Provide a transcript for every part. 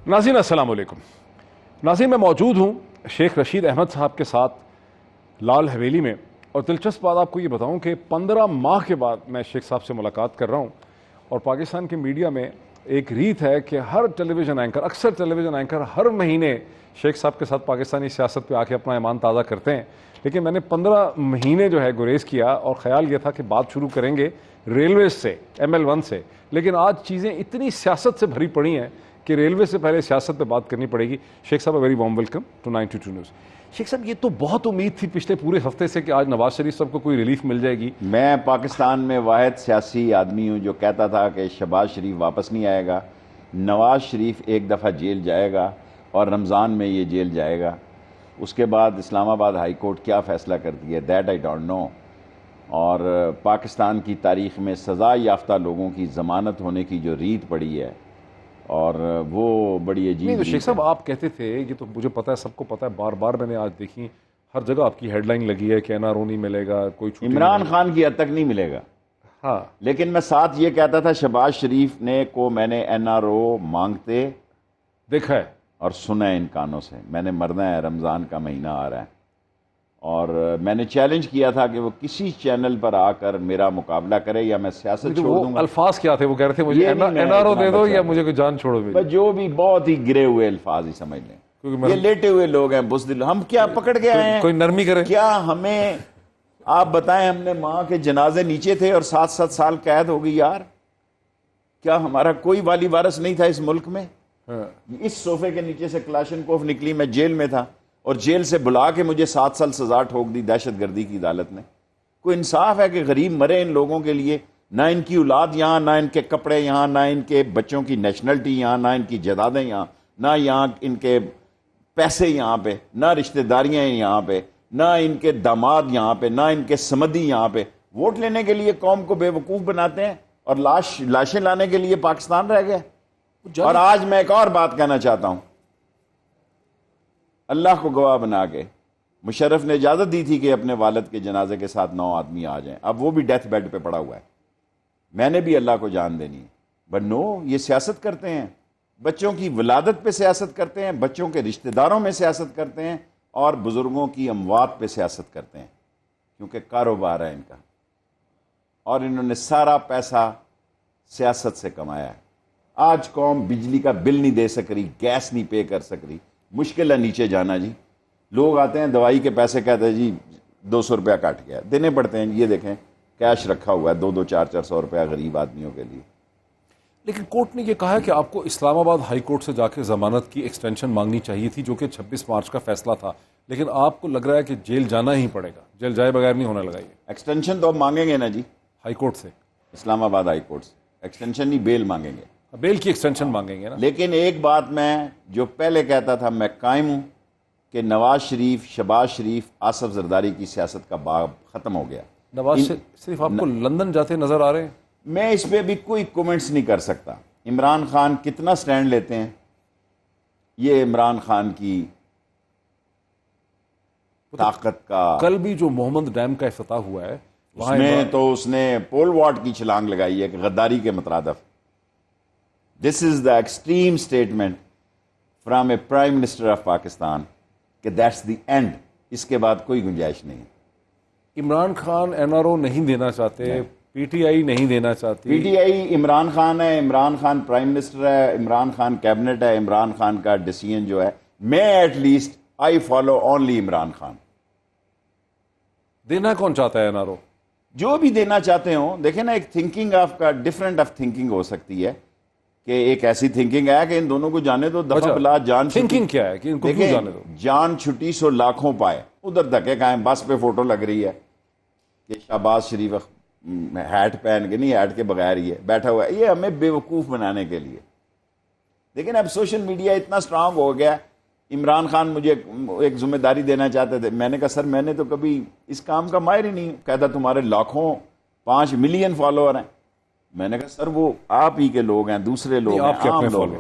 ناظرین السلام علیکم. ناظرین میں موجود ہوں شیخ رشید احمد صاحب کے ساتھ لال حویلی میں، اور دلچسپ بات آپ کو یہ بتاؤں کہ 15 ماہ کے بعد میں شیخ صاحب سے ملاقات کر رہا ہوں. اور پاکستان کے میڈیا میں ایک ریت ہے کہ ہر ٹیلی ویژن اینکر، اکثر ٹیلی ویژن اینکر ہر مہینے شیخ صاحب کے ساتھ پاکستانی سیاست پہ آ کے اپنا ایمان تازہ کرتے ہیں. لیکن میں نے 15 مہینے جو ہے گریز کیا، اور خیال یہ تھا کہ بات شروع کریں گے ریلویز سے، ML1 سے. لیکن آج چیزیں اتنی سیاست سے بھری پڑی ہیں کہ ریلوے سے پہلے سیاست پہ بات کرنی پڑے گی. شیخ صاحب very warm welcome to 92 news. Sheikh صاحب یہ تو بہت امید تھی پچھلے پورے ہفتے سے کہ آج نواز شریف صاحب کو کوئی ریلیف مل جائے گی. میں پاکستان میں واحد سیاسی آدمی ہوں جو کہتا تھا کہ شہباز شریف واپس نہیں آئے گا، نواز شریف ایک دفعہ جیل جائے گا اور رمضان میں یہ جیل جائے گا. اس کے بعد اسلام آباد ہائی کورٹ کیا فیصلہ کرتی ہے دیٹ آئی ڈونٹ نو. اور پاکستان کی تاریخ میں سزا یافتہ لوگوں کی ضمانت ہونے کی جو ریت پڑی ہے، اور وہ بڑی عجیب. نہیں تو شیخ صاحب آپ کہتے تھے، یہ تو مجھے پتا ہے، سب کو پتا ہے، بار بار میں نے آج دیکھی ہر جگہ آپ کی ہیڈ لائن لگی ہے کہ NRO نہیں ملے گا، کوئی چھٹی عمران خان کی حد تک نہیں ملے گا. ہاں لیکن میں ساتھ یہ کہتا تھا شہباز شریف نے کو میں نے NRO مانگتے دیکھا ہے اور سنا ہے ان کانوں سے. میں نے مرنا ہے، رمضان کا مہینہ آ رہا ہے، اور میں نے چیلنج کیا تھا کہ وہ کسی چینل پر آ کر میرا مقابلہ کرے یا میں سیاست چھوڑ دوں گا. الفاظ کیا تھے؟ وہ کہہ رہے تھے مجھے NRO دے دو یا مجھے کوئی جان چھوڑو. بس جو بھی بہت ہی گرے ہوئے الفاظ ہی سمجھ لیں، یہ لیٹے ہوئے لوگ ہیں بزدل. ہم کیا پکڑ کے آئے ہیں؟ کوئی نرمی کرے. کیا ہمیں آپ بتائیں، ہم نے ماں کے جنازے نیچے تھے اور 7 سال قید ہو گئی یار. کیا ہمارا کوئی والی وارث نہیں تھا اس ملک میں؟ اس صوفے کے نیچے سے کلاشنکوف نکلی، میں جیل میں تھا اور جیل سے بلا کے مجھے 7 سال سزا ٹھوک دی دہشت گردی کی عدالت نے. کوئی انصاف ہے کہ غریب مرے ان لوگوں کے لیے؟ نہ ان کی اولاد یہاں، نہ ان کے کپڑے یہاں، نہ ان کے بچوں کی نیشنلٹی یہاں، نہ ان کی جائیدادیں یہاں، نہ یہاں ان کے پیسے یہاں پہ، نہ رشتہ داریاں یہاں پہ، نہ ان کے داماد یہاں پہ، نہ ان کے سمدھی یہاں پہ. ووٹ لینے کے لیے قوم کو بے وقوف بناتے ہیں اور لاشیں لانے کے لیے پاکستان رہ گیا. اور آج میں ایک اور بات کہنا چاہتا ہوں، اللہ کو گواہ بنا کے مشرف نے اجازت دی تھی کہ اپنے والد کے جنازے کے ساتھ 9 آدمی آ جائیں. اب وہ بھی ڈیتھ بیڈ پہ پڑا ہوا ہے. میں نے بھی اللہ کو جان دینی ہے. بٹ نو، یہ سیاست کرتے ہیں، بچوں کی ولادت پہ سیاست کرتے ہیں، بچوں کے رشتہ داروں میں سیاست کرتے ہیں، اور بزرگوں کی اموات پہ سیاست کرتے ہیں، کیونکہ کاروبار ہے ان کا. اور انہوں نے سارا پیسہ سیاست سے کمایا ہے. آج قوم بجلی کا بل نہیں دے سک رہی، گیس نہیں پے کر سک رہی. مشکل ہے نیچے جانا جی. لوگ آتے ہیں دوائی کے پیسے، کہتے ہیں جی 200 روپیہ کاٹ گیا، دینے پڑتے ہیں. یہ دیکھیں کیش رکھا ہوا ہے 200 400 روپیہ غریب آدمیوں کے لیے. لیکن کورٹ نے یہ کہا ہے کہ آپ کو اسلام آباد ہائی کورٹ سے جا کے ضمانت کی ایکسٹینشن مانگنی چاہیے تھی، جو کہ 26 مارچ کا فیصلہ تھا. لیکن آپ کو لگ رہا ہے کہ جیل جانا ہی پڑے گا، جیل جائے بغیر نہیں ہونے لگا. یہ ایکسٹینشن تو اب مانگیں گے نا جی، ہائی کورٹ سے، اسلام آباد ہائی کورٹ سے. ایکسٹینشن نہیں، بیل مانگیں گے، بیل کی ایکسٹینشن مانگیں گے نا. لیکن ایک بات میں جو پہلے کہتا تھا میں قائم ہوں کہ نواز شریف، شہباز شریف، آصف زرداری کی سیاست کا باب ختم ہو گیا. نواز شریف آپ کو لندن جاتے نظر آ رہے ہیں. میں اس پہ بھی کوئی کومنٹس نہیں کر سکتا. عمران خان کتنا سٹینڈ لیتے ہیں، یہ عمران خان کی طاقت کا. کل بھی جو محمد ڈیم کا افتتاح ہوا ہے، اس نے پول واٹ کی چھلانگ لگائی ہے کہ غداری کے مترادف. This is the extreme statement from a prime minister of Pakistan کہ دیٹس دی اینڈ. اس کے بعد کوئی گنجائش نہیں. عمران خان NRO نہیں دینا چاہتے، PTI نہیں دینا چاہتی. PTI عمران خان ہے، عمران خان پرائم منسٹر ہے، عمران خان کیبنٹ ہے، عمران خان کا ڈیسیژن جو ہے، میں at least I follow only Imran Khan. دینا کون چاہتا ہے NRO؟ جو بھی دینا چاہتے ہوں. دیکھیں نا، ایک تھنکنگ آف کا ڈفرنٹ آف تھنکنگ ہو سکتی ہے کہ ایک ایسی تھنکنگ ہے کہ ان دونوں کو جانے دو، دفعہ بلا جان. تھنکنگ کیا ہے کہ ان کو کیوں جانے دو؟ جان چھٹی سو لاکھوں پائے. ادھر دھکے کھائیں، بس پہ فوٹو لگ رہی ہے کہ شہباز شریف ہیٹ پہن کے، نہیں ہیٹ کے بغیر ہی ہے بیٹھا ہوا ہے. یہ ہمیں بے وقوف بنانے کے لیے. لیکن اب سوشل میڈیا اتنا سٹرانگ ہو گیا. عمران خان مجھے ایک ذمہ داری دینا چاہتے تھے. میں نے کہا سر میں نے تو کبھی اس کام کا ماہر ہی نہیں. کہتا تمہارے لاکھوں 5 ملین فالوور ہیں. میں نے کہا سر وہ آپ ہی کے لوگ ہیں، دوسرے لوگ ہیں، عام لوگ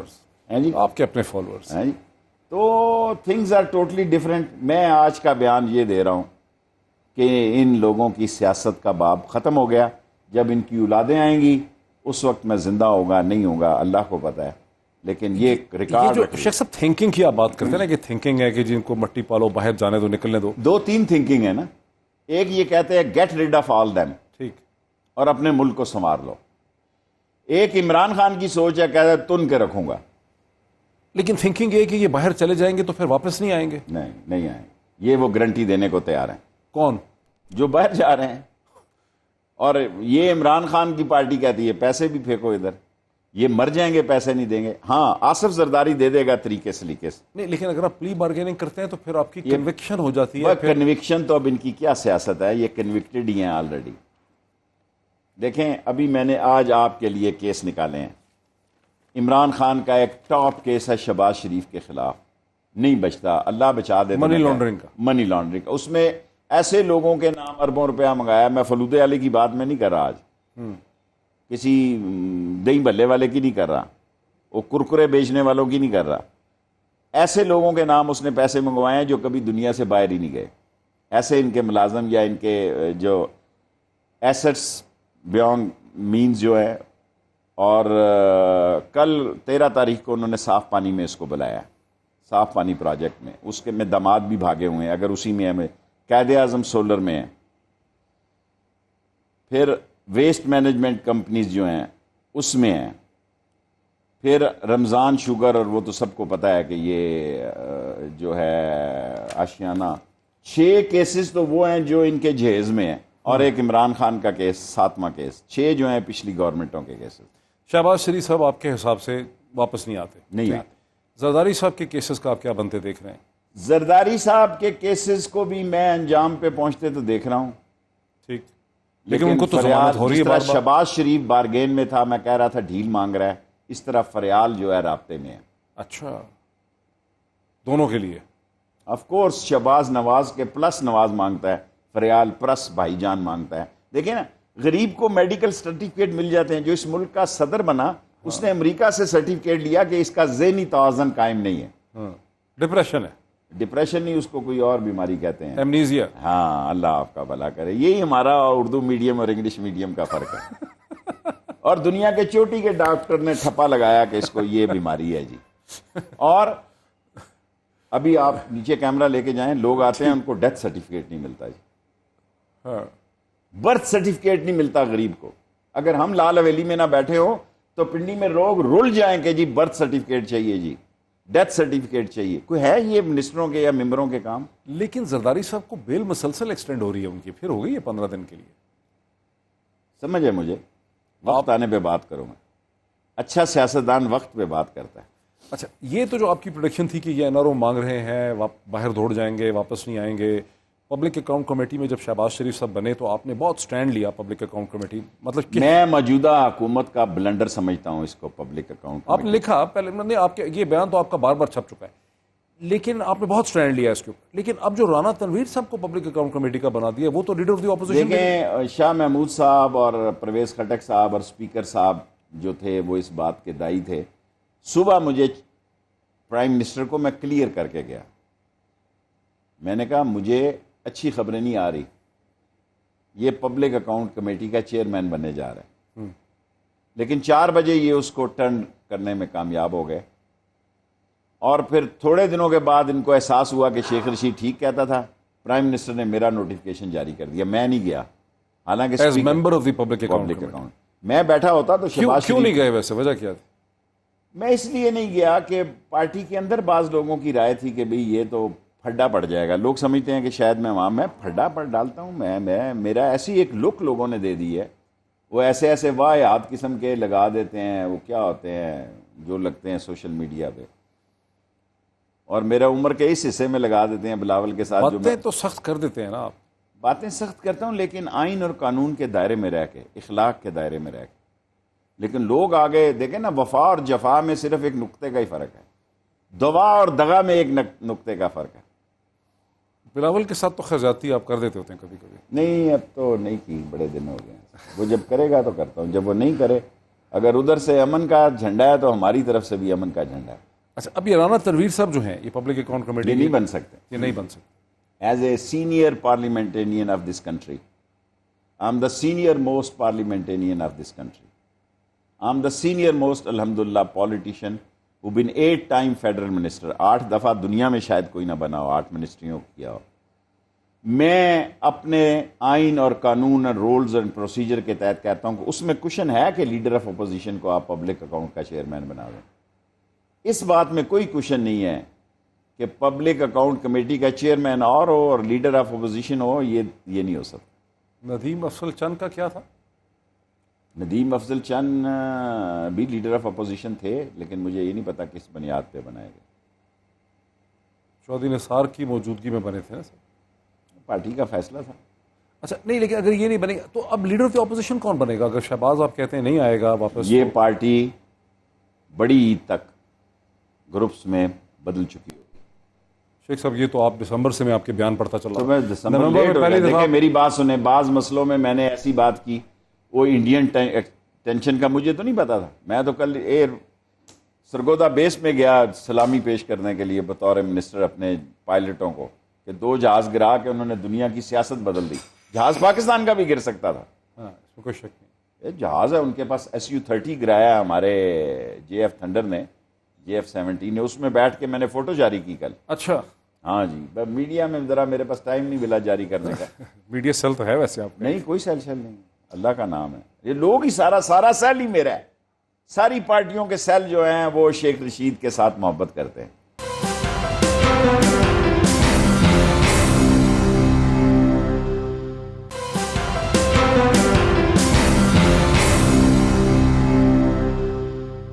ہیں جی، آپ کے اپنے فالوورز ہیں جی. تو تھنگز آر ٹوٹلی ڈفرینٹ. میں آج کا بیان یہ دے رہا ہوں کہ ان لوگوں کی سیاست کا باب ختم ہو گیا. جب ان کی اولادیں آئیں گی اس وقت میں زندہ ہوگا نہیں ہوگا اللہ کو پتہ ہے. لیکن یہ یہ ریکارڈ جو شیخ صاحب تھنکنگ کی آپ بات کرتے ہیں نا کہ تھنکنگ ہے کہ جن کو مٹی پالو باہر جانے دو نکلنے دو. 2-3 تھنکنگ ہے نا. ایک یہ کہتے ہیں get rid of all them, ٹھیک. اور اپنے ملک کو سنوار لو. ایک عمران خان کی سوچ ہے، کہتا ہے تن کے رکھوں گا. لیکن تھنکنگ یہ کہ یہ باہر چلے جائیں گے تو پھر واپس نہیں آئیں گے. نہیں آئیں. یہ وہ گارنٹی دینے کو تیار ہیں کون؟ جو باہر جا رہے ہیں. اور یہ عمران خان کی پارٹی کہتی ہے پیسے بھی پھینکو ادھر، یہ مر جائیں گے پیسے نہیں دیں گے. ہاں آصف زرداری دے دے گا طریقے سلیقے سے. نہیں، لیکن اگر آپ پلی بارگیننگ کرتے ہیں تو پھر آپ کی کنوکشن ہو جاتی ہے. وہ کنوکشن تو اب ان کی کیا سیاست ہے، یہ کنوکٹڈ ہی ہیں آلریڈی. دیکھیں ابھی میں نے آج آپ کے لیے کیس نکالے ہیں. عمران خان کا ایک ٹاپ کیس ہے شہباز شریف کے خلاف، نہیں بچتا، اللہ بچا دے. منی لانڈرنگ کا. منی لانڈرنگ کا. اس میں ایسے لوگوں کے نام اربوں روپیہ منگایا. میں فلودے والے کی بات میں نہیں کر رہا آج، کسی دہی بھلے والے کی نہیں کر رہا، وہ کرکرے بیچنے والوں کی نہیں کر رہا. ایسے لوگوں کے نام اس نے پیسے منگوائے ہیں جو کبھی دنیا سے باہر ہی نہیں گئے. ایسے ان کے ملازم یا ان کے جو ایسٹس بیونگ مینز جو ہے. اور کل 13 تاریخ کو انہوں نے صاف پانی میں اس کو بلایا، صاف پانی پروجیکٹ میں. اس کے میں داماد بھی بھاگے ہوئے ہیں، اگر اسی میں ہمیں قائد اعظم سولر میں ہیں. پھر ویسٹ مینجمنٹ کمپنیز جو ہیں اس میں ہیں. پھر رمضان شوگر، اور وہ تو سب کو پتہ ہے کہ یہ جو ہے آشیانہ. 6 کیسز تو وہ ہیں جو ان کے جہیز میں ہیں، اور ایک عمران خان کا کیس 7واں کیس. 6 جو ہیں پچھلی گورنمنٹوں کے کیسز. شہباز شریف صاحب آپ کے حساب سے واپس نہیں آتے؟ نہیں آتے. زرداری صاحب کے کیسز کا آپ کیا بنتے دیکھ رہے ہیں؟ زرداری صاحب کے کیسز کو بھی میں انجام پہ پہنچتے تو دیکھ رہا ہوں. ٹھیک. لیکن ان کو تو ضمانت ہو رہی ہے. جس طرح شہباز شریف بارگین میں تھا، میں کہہ رہا تھا ڈھیل مانگ رہا ہے، اس طرح فریال جو ہے رابطے میں ہے. اچھا، دونوں کے لیے؟ آف کورس شہباز نواز کے پلس نواز مانگتا ہے، فریال پلس بھائی جان مانگتا ہے. دیکھیں نا، غریب کو میڈیکل سرٹیفکیٹ مل جاتے ہیں. جو اس ملک کا صدر بنا اس نے امریکہ سے سرٹیفکیٹ لیا کہ اس کا ذہنی توازن قائم نہیں ہے. ڈپریشن ہے. ڈپریشن نہیں، اس کو کوئی اور بیماری کہتے ہیں. ایمنیزیا. ہاں، اللہ آپ کا بھلا کرے. یہی ہمارا اردو میڈیم اور انگلش میڈیم کا فرق ہے. اور دنیا کے چوٹی کے ڈاکٹر نے ٹھپا لگایا کہ اس کو یہ بیماری ہے جی. اور ابھی آپ نیچے کیمرہ لے کے جائیں، لوگ آتے ہیں ان کو ڈیتھ سرٹیفکیٹ نہیں ملتا جی. برتھ سرٹیفکیٹ نہیں ملتا غریب کو. اگر ہم لال حویلی میں نہ بیٹھے ہو تو پنڈی میں لوگ رول جائیں کہ جی برتھ سرٹیفکیٹ چاہیے جی، ڈیتھ سرٹیفکیٹ چاہیے. کوئی ہے یہ منسٹروں کے یا ممبروں کے کام؟ لیکن زرداری صاحب کو بیل مسلسل ایکسٹینڈ ہو رہی ہے ان کی، پھر ہو گئی ہے 15 دن کے لیے. سمجھ ہے مجھے، وقت آنے پہ بات کروں. میں اچھا سیاستدان وقت پہ بات کرتا ہے. اچھا، یہ تو جو آپ کی پروڈکشن تھی کہ یہ NRO مانگ رہے ہیں، باہر دوڑ جائیں گے، واپس نہیں آئیں گے. پبلک اکاؤنٹ کمیٹی میں جب شہباز شریف صاحب بنے تو آپ نے بہت سٹینڈ لیا پبلک اکاؤنٹ کمیٹی، مطلب کہ میں موجودہ حکومت کا بلنڈر سمجھتا ہوں اس کو. پبلک اکاؤنٹ آپ نے لکھا پہلے میں نے، آپ کے یہ بیان تو آپ کا بار بار چھپ چکا ہے، لیکن آپ نے بہت سٹینڈ لیا اس کے اوپر. لیکن اب جو رانا تنویر صاحب کو پبلک اکاؤنٹ کمیٹی کا بنا دیا، وہ تو لیڈر آف دی اپوزیشن. دیکھیں، شاہ محمود صاحب اور پرویز خٹک صاحب اور اسپیکر صاحب جو تھے وہ اس بات کے دائی تھے. صبح مجھے پرائم منسٹر کو میں کلیئر کر کے گیا. میں نے کہا مجھے اچھی خبریں نہیں آ رہی، یہ پبلک اکاؤنٹ کمیٹی کا چیئرمین بننے جا رہا ہے. لیکن 4 بجے یہ اس کو ٹرن کرنے میں کامیاب ہو گئے. اور پھر تھوڑے دنوں کے بعد ان کو احساس ہوا کہ شیخ رشید ٹھیک کہتا تھا. پرائم منسٹر نے میرا نوٹیفکیشن جاری کر دیا. میں نہیں گیا، حالانکہ as member of the public account. میں بیٹھا ہوتا تو شہباز کیوں نہیں گئے ویسے؟ وجہ کیا تھی؟ میں اس لیے نہیں گیا کہ پارٹی کے اندر بعض لوگوں کی رائے تھی کہ بھئی یہ تو پھڈا پڑ جائے گا. لوگ سمجھتے ہیں کہ شاید میں وہاں میں پھڈا پڑ ڈالتا ہوں. میں میرا ایسی ایک لک لوگوں نے دے دی ہے. وہ ایسے واہیات قسم کے لگا دیتے ہیں، وہ کیا ہوتے ہیں جو لگتے ہیں سوشل میڈیا پہ، اور میرا عمر کے اس حصے میں لگا دیتے ہیں بلاول کے ساتھ. باتیں تو سخت کر دیتے ہیں نا آپ. باتیں سخت کرتا ہوں لیکن آئین اور قانون کے دائرے میں رہ کے، اخلاق کے دائرے میں رہ کے. لیکن لوگ آگے دیکھیں نا، وفا اور جفا میں صرف ایک نقطے کا ہی فرق ہے. دوا اور دغا میں ایک نقطے کا فرق ہے. بلاول کے ساتھ تو خیر زیادتی آپ کر دیتے ہوتے ہیں کبھی کبھی. نہیں، اب تو نہیں کی، بڑے دن ہو گئے ہیں. وہ جب کرے گا تو کرتا ہوں، جب وہ نہیں کرے، اگر ادھر سے امن کا جھنڈا ہے تو ہماری طرف سے بھی امن کا جھنڈا ہے. اچھا، اب یہ رانا تنویر صاحب جو ہیں، یہ پبلک اکاؤنٹ کمیٹی یہ نہیں بن سکتے. یہ نہیں بن سکتے. As a senior parliamentarian of this country, I am the senior most parliamentarian of this country. I am the senior most الحمدللہ پالیٹیشین وہ بن 8 ٹائم فیڈرل منسٹر, 8 دفعہ دنیا میں شاید کوئی نہ بنا ہو 8 منسٹریوں کو کیا ہو. میں اپنے آئین اور قانون اور رولز اینڈ پروسیجر کے تحت کہتا ہوں کہ اس میں کوشن ہے کہ لیڈر آف اپوزیشن کو آپ پبلک اکاؤنٹ کا چیئرمین بنا دیں. اس بات میں کوئی کوشن نہیں ہے کہ پبلک اکاؤنٹ کمیٹی کا چیئرمین اور لیڈر آف اپوزیشن ہو, یہ نہیں ہو سکتا. ندیم افضل چند کا کیا تھا؟ ندیم افضل چند بھی لیڈر آف اپوزیشن تھے, لیکن مجھے یہ نہیں پتا کس بنیاد پہ بنائے گئے. چودھری نثار کی موجودگی میں بنے تھے نا سر؟ پارٹی کا فیصلہ تھا. اچھا نہیں, لیکن اگر یہ نہیں بنے گا تو اب لیڈر آف دی اپوزیشن کون بنے گا؟ اگر شہباز آپ کہتے ہیں نہیں آئے گا واپس, یہ پارٹی بڑی عید تک گروپس میں بدل چکی ہوگی. شیخ صاحب یہ تو آپ دسمبر سے میں آپ کے بیان پڑھتا چل تو رہا میں دسمبر لیٹ ہو گیا. دیکھیں میری بات سنیں, بعض مسئلوں میں میں نے ایسی بات کی وہ انڈین ٹینشن کا مجھے تو نہیں پتا تھا. میں تو کل سرگودا بیس میں گیا سلامی پیش کرنے کے لیے بطور منسٹر اپنے پائلٹوں کو کہ 2 جہاز گرا کے انہوں نے دنیا کی سیاست بدل دی. جہاز پاکستان کا بھی گر سکتا تھا. ہاں اس میں کوئی شک نہیں. یہ جہاز ہے ان کے پاس SU-30 گرایا ہے ہمارے JF تھنڈر نے, JF-17 نے, اس میں بیٹھ کے میں نے فوٹو جاری کی کل. اچھا ہاں جی, میڈیا میں ذرا میرے پاس ٹائم نہیں ملا جاری کرنے کا. میڈیا سیل تو ہے ویسے آپ کا؟ نہیں کوئی سیل نہیں, اللہ کا نام ہے. یہ لوگ ہی سارا سیل ہی میرا ہے. ساری پارٹیوں کے سیل جو ہیں وہ شیخ رشید کے ساتھ محبت کرتے ہیں.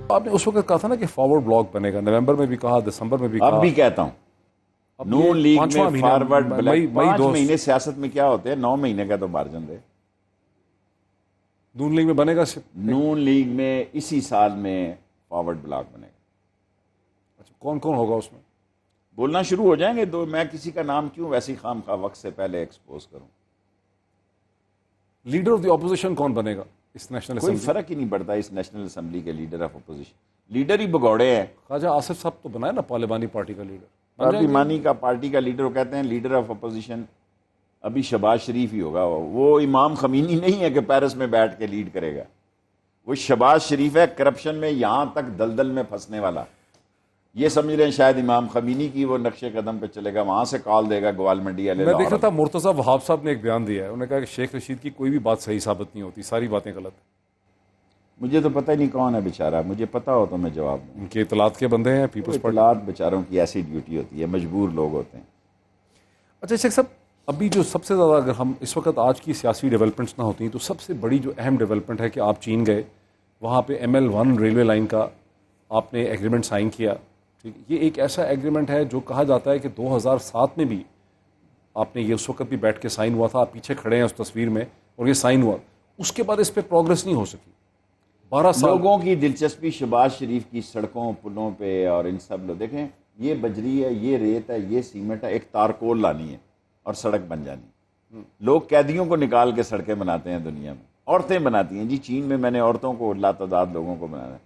آپ نے اس وقت کہا تھا نا کہ فارورڈ بلاک بنے گا, نومبر میں بھی کہا, دسمبر میں بھی کہا. اب بھی کہتا ہوں نون لیگ میں فارورڈ بلاک. 5 2 مہینے سیاست میں کیا ہوتے ہیں, 9 مہینے کا تو مارجن دے. نون لیگ میں بنے گا, نون لیگ میں اسی سال میں فارورڈ بلاک بنے گا. اچھا کون کون ہوگا اس میں؟ بولنا شروع ہو جائیں گے. میں کسی کا نام کیوں ویسی خام خواہ وقت سے پہلے ایکسپوز کروں. لیڈر آف دی اپوزیشن کون بنے گا اس نیشنل کوئی اسمبلی؟ فرق ہی نہیں پڑتا اس نیشنل اسمبلی کے لیڈر آف اپوزیشن. لیڈر ہی بگوڑے ہیں. خواجہ آصف صاحب تو بنائے نا پارلیمانی پارٹی کا لیڈر. پارلیمانی کا پارٹی کا لیڈر وہ کہتے ہیں. لیڈر آف اپوزیشن ابھی شہباز شریف ہی ہوگا. وہ امام خمینی نہیں ہے کہ پیرس میں بیٹھ کے لیڈ کرے گا. وہ شہباز شریف ہے کرپشن میں یہاں تک دلدل میں پھنسنے والا. یہ سمجھ رہے ہیں شاید امام خمینی کی وہ نقشے قدم پہ چلے گا, وہاں سے کال دے گا گوال منڈی والے. میں دیکھ رہا تھا مرتضیٰ وہاب صاحب نے ایک بیان دیا ہے, انہوں نے کہا کہ شیخ رشید کی کوئی بھی بات صحیح ثابت نہیں ہوتی, ساری باتیں غلط ہیں. مجھے تو پتہ ہی نہیں کون ہے بیچارہ, مجھے پتہ ہو تو میں جواب دوں. ان کے اطلاعات کے بندے ہیں پیپلز پارٹی. اطلاعات بیچاروں کی ایسی ڈیوٹی ہوتی ہے, مجبور لوگ ہوتے ہیں. اچھا شیخ صاحب, ابھی جو سب سے زیادہ اگر ہم اس وقت آج کی سیاسی ڈیولپمنٹس نہ ہوتی ہیں تو سب سے بڑی جو اہم ڈیولپمنٹ ہے کہ آپ چین گئے, وہاں پہ ML1 ریلوے لائن کا آپ نے ایگریمنٹ سائن کیا. ٹھیک, یہ ایک ایسا ایگریمنٹ ہے جو کہا جاتا ہے کہ 2007 میں بھی آپ نے یہ اس وقت بھی بیٹھ کے سائن ہوا تھا, آپ پیچھے کھڑے ہیں اس تصویر میں, اور یہ سائن ہوا. اس کے بعد اس پہ پروگرس نہیں ہو سکی. 12 سال لوگوں کی دلچسپی شہباز شریف کی سڑکوں پلوں پہ اور ان سب لوگ دیکھیں, یہ بجری ہے, یہ ریت ہے, یہ سیمنٹ ہے, ایک تارکول لانی ہے اور سڑک بن جانی. لوگ قیدیوں کو نکال کے سڑکیں بناتے ہیں دنیا میں, عورتیں بناتی ہیں. جی چین میں نے عورتوں کو لاتعداد لوگوں کو بنایا.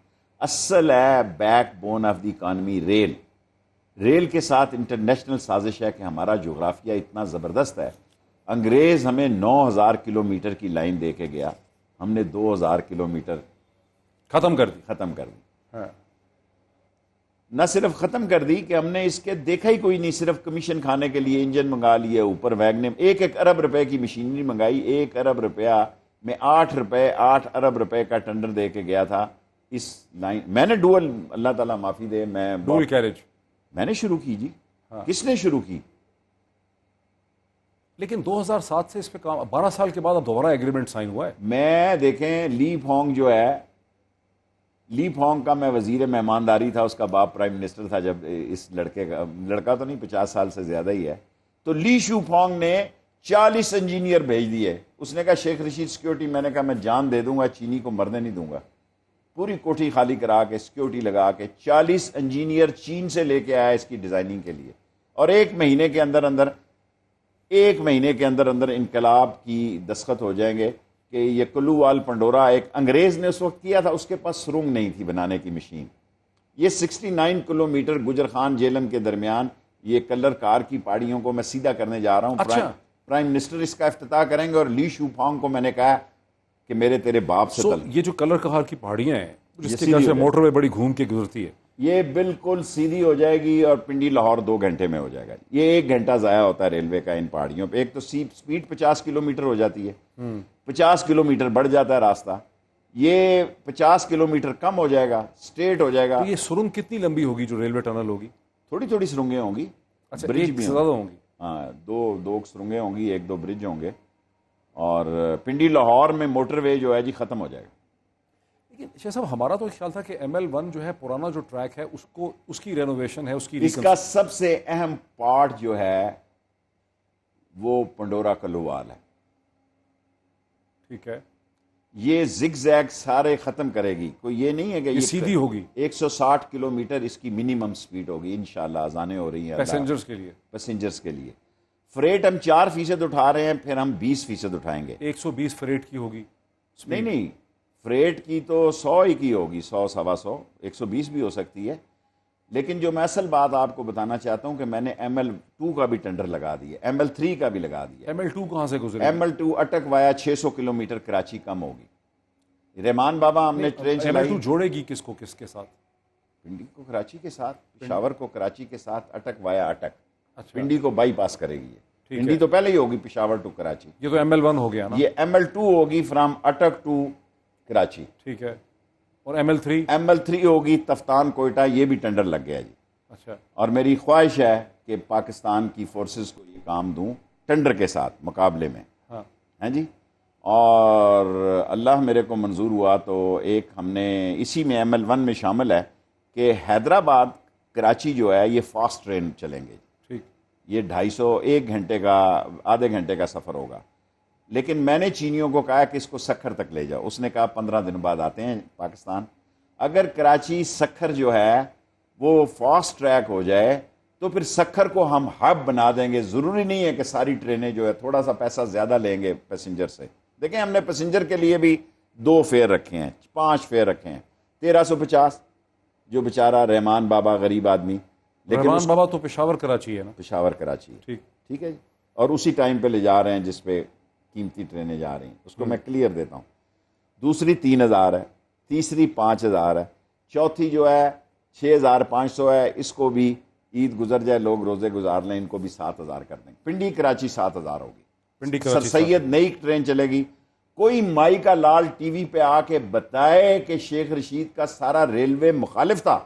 اصل ہے backbone of the economy rail. Rail کے ساتھ انٹرنیشنل سازش ہے کہ ہمارا جغرافیہ اتنا زبردست ہے. انگریز ہمیں 9000 کلومیٹر کی لائن دے کے گیا, ہم نے 2000 کلومیٹر ختم کر دی. ہاں. نہ صرف ختم کر دی کہ ہم نے اس کے دیکھا ہی کوئی نہیں, صرف کمیشن کھانے کے لیے انجن منگا لیے, اوپر ویگن 1 ارب روپے کی مشینری منگائی. 1 ارب روپیہ میں 8 ارب روپے کا ٹینڈر دے کے گیا تھا اس لائن. میں نے ڈوئل, اللہ تعالیٰ معافی دے, میں ڈول کیریج میں نے شروع کی. جی کس نے شروع کی؟ لیکن 2007 سے اس پہ کام, 12 سال کے بعد اب دوبارہ ایگریمنٹ سائن ہوا ہے. میں دیکھیں لی پھونگ جو ہے, لی پھونگ کا میں وزیر مہمانداری تھا, اس کا باپ پرائم منسٹر تھا جب اس لڑکے کا, لڑکا تو نہیں 50 سال سے زیادہ ہی ہے, تو لی شو پھونگ نے 40 انجینئر بھیج دیے. اس نے کہا شیخ رشید سیکیورٹی, میں نے کہا میں جان دے دوں گا, چینی کو مرنے نہیں دوں گا. پوری کوٹھی خالی کرا کے سیکیورٹی لگا کے 40 انجینئر چین سے لے کے آیا اس کی ڈیزائننگ کے لیے, اور 1 مہینے کے اندر اندر انقلاب کی دستخط ہو جائیں گے کہ یہ کلو وال پنڈورا ایک انگریز نے اس وقت کیا تھا, اس کے پاس سرنگ نہیں تھی بنانے کی مشین. یہ 69 کلومیٹر گجر خان جیلم کے درمیان یہ کلر کار کی پہاڑیوں کو میں سیدھا کرنے جا رہا ہوں. اچھا. پرائم منسٹر اس کا افتتاح کریں گے, اور لی شو پھونگ کو میں نے کہا کہ میرے تیرے باپ سے یہ جو کلر کہار کی پہاڑیاں ہیں جس کے گھر سے موٹر وے بڑی گھوم کے گزرتی ہے, یہ بالکل سیدھی ہو جائے گی اور پنڈی لاہور 2 گھنٹے میں ہو جائے گا. یہ 1 گھنٹہ ضائع ہوتا ہے ریلوے کا ان پہاڑیوں پہ. ایک تو سپیڈ 50 کلومیٹر ہو جاتی ہے, 50 کلومیٹر بڑھ جاتا ہے راستہ, یہ 50 کلومیٹر کم ہو جائے گا, اسٹریٹ ہو جائے گا. یہ سرنگ کتنی لمبی ہوگی جو ریلوے ٹنل ہوگی؟ تھوڑی تھوڑی سرنگیں ہوں گی, اچھا برج ایک بھی سے زیادہ ہوں گی؟ ہاں, دو سرنگیں ہوں گی, 1-2 برج ہوں گے, اور پنڈی لاہور میں موٹر وے جو ہے جی ختم ہو جائے گا. لیکن شیخ صاحب ہمارا تو خیال تھا کہ ML1 جو ہے پرانا جو ٹریک ہے اس کی رینوویشن ہے, اس کی اس کا سب سے اہم پارٹ جو ہے وہ پنڈورا کلووال ہے. ٹھیک ہے, یہ زگ زیگ سارے ختم کرے گی. کوئی یہ نہیں ہے کہ یہ سیدھی ہوگی, 160 کلومیٹر اس کی منیمم سپیڈ ہوگی انشاءاللہ. اذانیں ہو رہی ہیں پیسنجرز کے لیے, پیسنجرز کے لیے. فریٹ ہم 4% اٹھا رہے ہیں, پھر ہم 20% اٹھائیں گے. 120 فریٹ کی ہوگی؟ نہیں, فریٹ کی تو 100 ہی کی ہوگی, 100-125, 120 بھی ہو سکتی ہے. لیکن جو میں اصل بات آپ کو بتانا چاہتا ہوں کہ میں نے ML2 کا بھی ٹینڈر لگا دیا, ML3 کا بھی لگا دیا. ML2 کہاں سے گزرے؟ ML2 اٹک وایا 600 کلومیٹر کراچی کم ہوگی. رحمان بابا ہم نے ٹرین چلائی. ML2 جوڑے گی کس کو کس کے ساتھ؟ پنڈی کو کراچی کے ساتھ, پشاور کو کراچی کے ساتھ, اٹک وایا اٹک. اچھا, پنڈی کو بائی پاس کرے گی. پنڈی تو پہلے ہی ہوگی پشاور ٹو کراچی. یہ تو ML1 ہو گیا نا. یہ ML2 ہوگی فرام اٹک ٹو کراچی. ٹھیک ہے, اور ML3 ہوگی تفتان کوئٹہ. یہ بھی ٹینڈر لگ گیا جی. اچھا, اور میری خواہش ہے کہ پاکستان کی فورسز کو یہ کام دوں ٹینڈر کے ساتھ مقابلے میں. ہاں ہیں جی. اور اللہ میرے کو منظور ہوا تو ایک ہم نے اسی میں ML1 میں شامل ہے کہ حیدرآباد کراچی جو ہے یہ فاسٹ ٹرین چلیں گے. ٹھیک, یہ 250 1 گھنٹے کا آدھے گھنٹے کا سفر ہوگا. لیکن میں نے چینیوں کو کہا کہ اس کو سکھر تک لے جاؤ. اس نے کہا 15 دن بعد آتے ہیں پاکستان. اگر کراچی سکھر جو ہے وہ فاسٹ ٹریک ہو جائے تو پھر سکھر کو ہم ہب بنا دیں گے. ضروری نہیں ہے کہ ساری ٹرینیں جو ہے تھوڑا سا پیسہ زیادہ لیں گے پیسنجر سے. دیکھیں ہم نے پیسنجر کے لیے بھی 2 فیئر رکھے ہیں, 5 فیئر رکھے ہیں. 1350 جو بیچارہ رحمان بابا غریب آدمی. لیکن رحمان بابا تو پشاور کراچی ہے نا. پشاور کراچی ہے. ٹھیک ہے جی. اور اسی ٹائم پہ لے جا رہے ہیں جس پہ قیمتی ٹرینیں جا رہی ہیں. اس کو میں کلیئر دیتا ہوں. دوسری 3000 ہے, تیسری 5000 ہے, چوتھی جو ہے 6500 ہے. اس کو بھی عید گزر جائے, لوگ روزے گزار لیں, ان کو بھی 7000 کر دیں. پنڈی کراچی 7000 ہوگی. پنڈی سر کراچی سید نئی ٹرین چلے گی. کوئی مائی کا لال ٹی وی پہ آ کے بتائے کہ شیخ رشید کا سارا ریلوے مخالف تھا.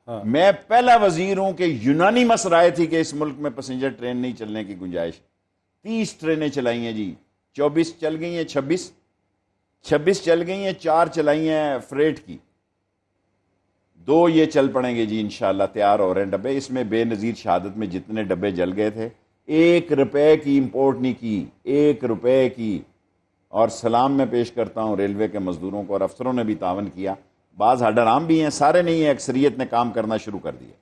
ہاں. میں پہلا وزیر ہوں کہ یونانیمس رائے تھی کہ اس ملک میں پیسنجر ٹرین نہیں چلنے کی گنجائش. 30 ٹرینیں چلائی ہیں جی, 24 چل گئی ہیں, 26 چل گئی ہیں, 4 چلائی ہیں فریٹ کی, 2 یہ چل پڑیں گے جی انشاءاللہ. تیار ہو رہے ہیں ڈبے. اس میں بے نظیر شہادت میں جتنے ڈبے جل گئے تھے 1 روپے کی امپورٹ نہیں کی, 1 روپے کی. اور سلام میں پیش کرتا ہوں ریلوے کے مزدوروں کو, اور افسروں نے بھی تعاون کیا. بعض ہڈرام بھی ہیں, سارے نہیں ہیں, اکثریت نے کام کرنا شروع کر دیا.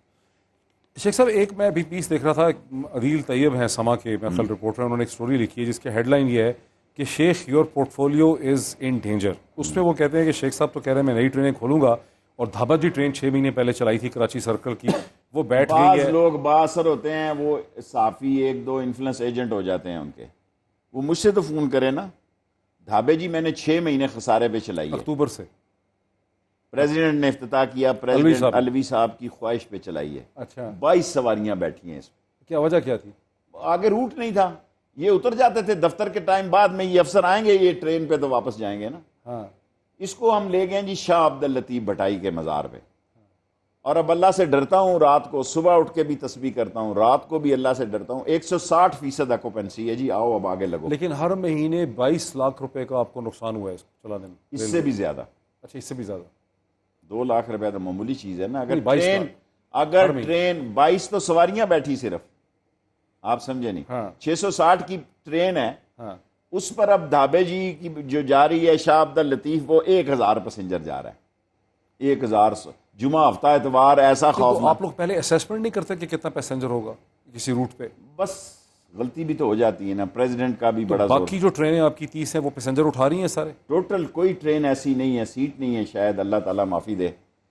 شیخ صاحب ایک میں ابھی پیس دیکھ رہا تھا, عدیل طیب ہیں سما کے خل رپورٹر, انہوں نے ایک سٹوری لکھی ہے جس کی ہیڈ لائن یہ ہے کہ شیخ your portfolio is in danger. اس میں وہ کہتے ہیں کہ شیخ صاحب تو کہہ رہے ہیں میں نئی ٹرینیں کھولوں گا, اور دھابت جی ٹرین 6 مہینے پہلے چلائی تھی کراچی سرکل کی, وہ بیٹھ گئی بعض ہے. لوگ بااثر ہوتے ہیں, وہ صافی 1-2 انفلوئنس ایجنٹ ہو جاتے ہیں ان کے. وہ مجھ سے تو فون کرے نا, دھابے جی میں نے 6 مہینے خسارے پہ چلائی ہے. اکتوبر سے پریزیڈنٹ نے افتتاح کیا, پریزیڈنٹ الوی صاحب کی خواہش پہ چلائی ہے. اچھا, 22 سواریاں بیٹھی ہیں اس میں. کیا وجہ کیا تھی؟ آگے روٹ نہیں تھا. یہ اتر جاتے تھے دفتر کے ٹائم, بعد میں یہ افسر آئیں گے یہ ٹرین پہ تو واپس جائیں گے نا. ہاں, اس کو ہم لے گئے جی شاہ عبد اللطیف بھٹائی کے مزار پہ. اور اب اللہ سے ڈرتا ہوں, رات کو صبح اٹھ کے بھی تسبیح کرتا ہوں, رات کو بھی اللہ سے ڈرتا ہوں. 160% آکوپنسی ہے جی. آؤ اب آگے لگو. لیکن ہر مہینے 22 لاکھ روپے کا آپ کو نقصان ہوا ہے اس کو چلانے میں. اس سے بھی زیادہ. اچھا, اس سے بھی زیادہ. 2 لاکھ روپے تو معمولی چیز ہے نا. اگر 22 ٹرین 22 تو سواریاں بیٹھی صرف, آپ سمجھے نہیں. ہاں, 660 کی ٹرین ہے. ہاں, اس پر اب دھابے جی کی جو جا رہی ہے شاہ عبد اللطیف, وہ 1000 پیسنجر جا رہا ہے. 1000 جمعہ ہفتہ اتوار. ایسا خوف. تو آپ لوگ پہلے اسیسمنٹ نہیں کرتے کہ کتنا پیسنجر ہوگا کسی روٹ پہ؟ بس غلطی بھی تو ہو جاتی ہے نا, پریزیڈنٹ کا بھی بڑا زور. باقی جو ٹرینیں آپ کی 30 ہیں وہ پیسنجر اٹھا رہی ہیں سارے؟ ٹوٹل کوئی ٹرین ایسی نہیں ہے, سیٹ نہیں ہے شاید, اللہ تعالیٰ معافی دے.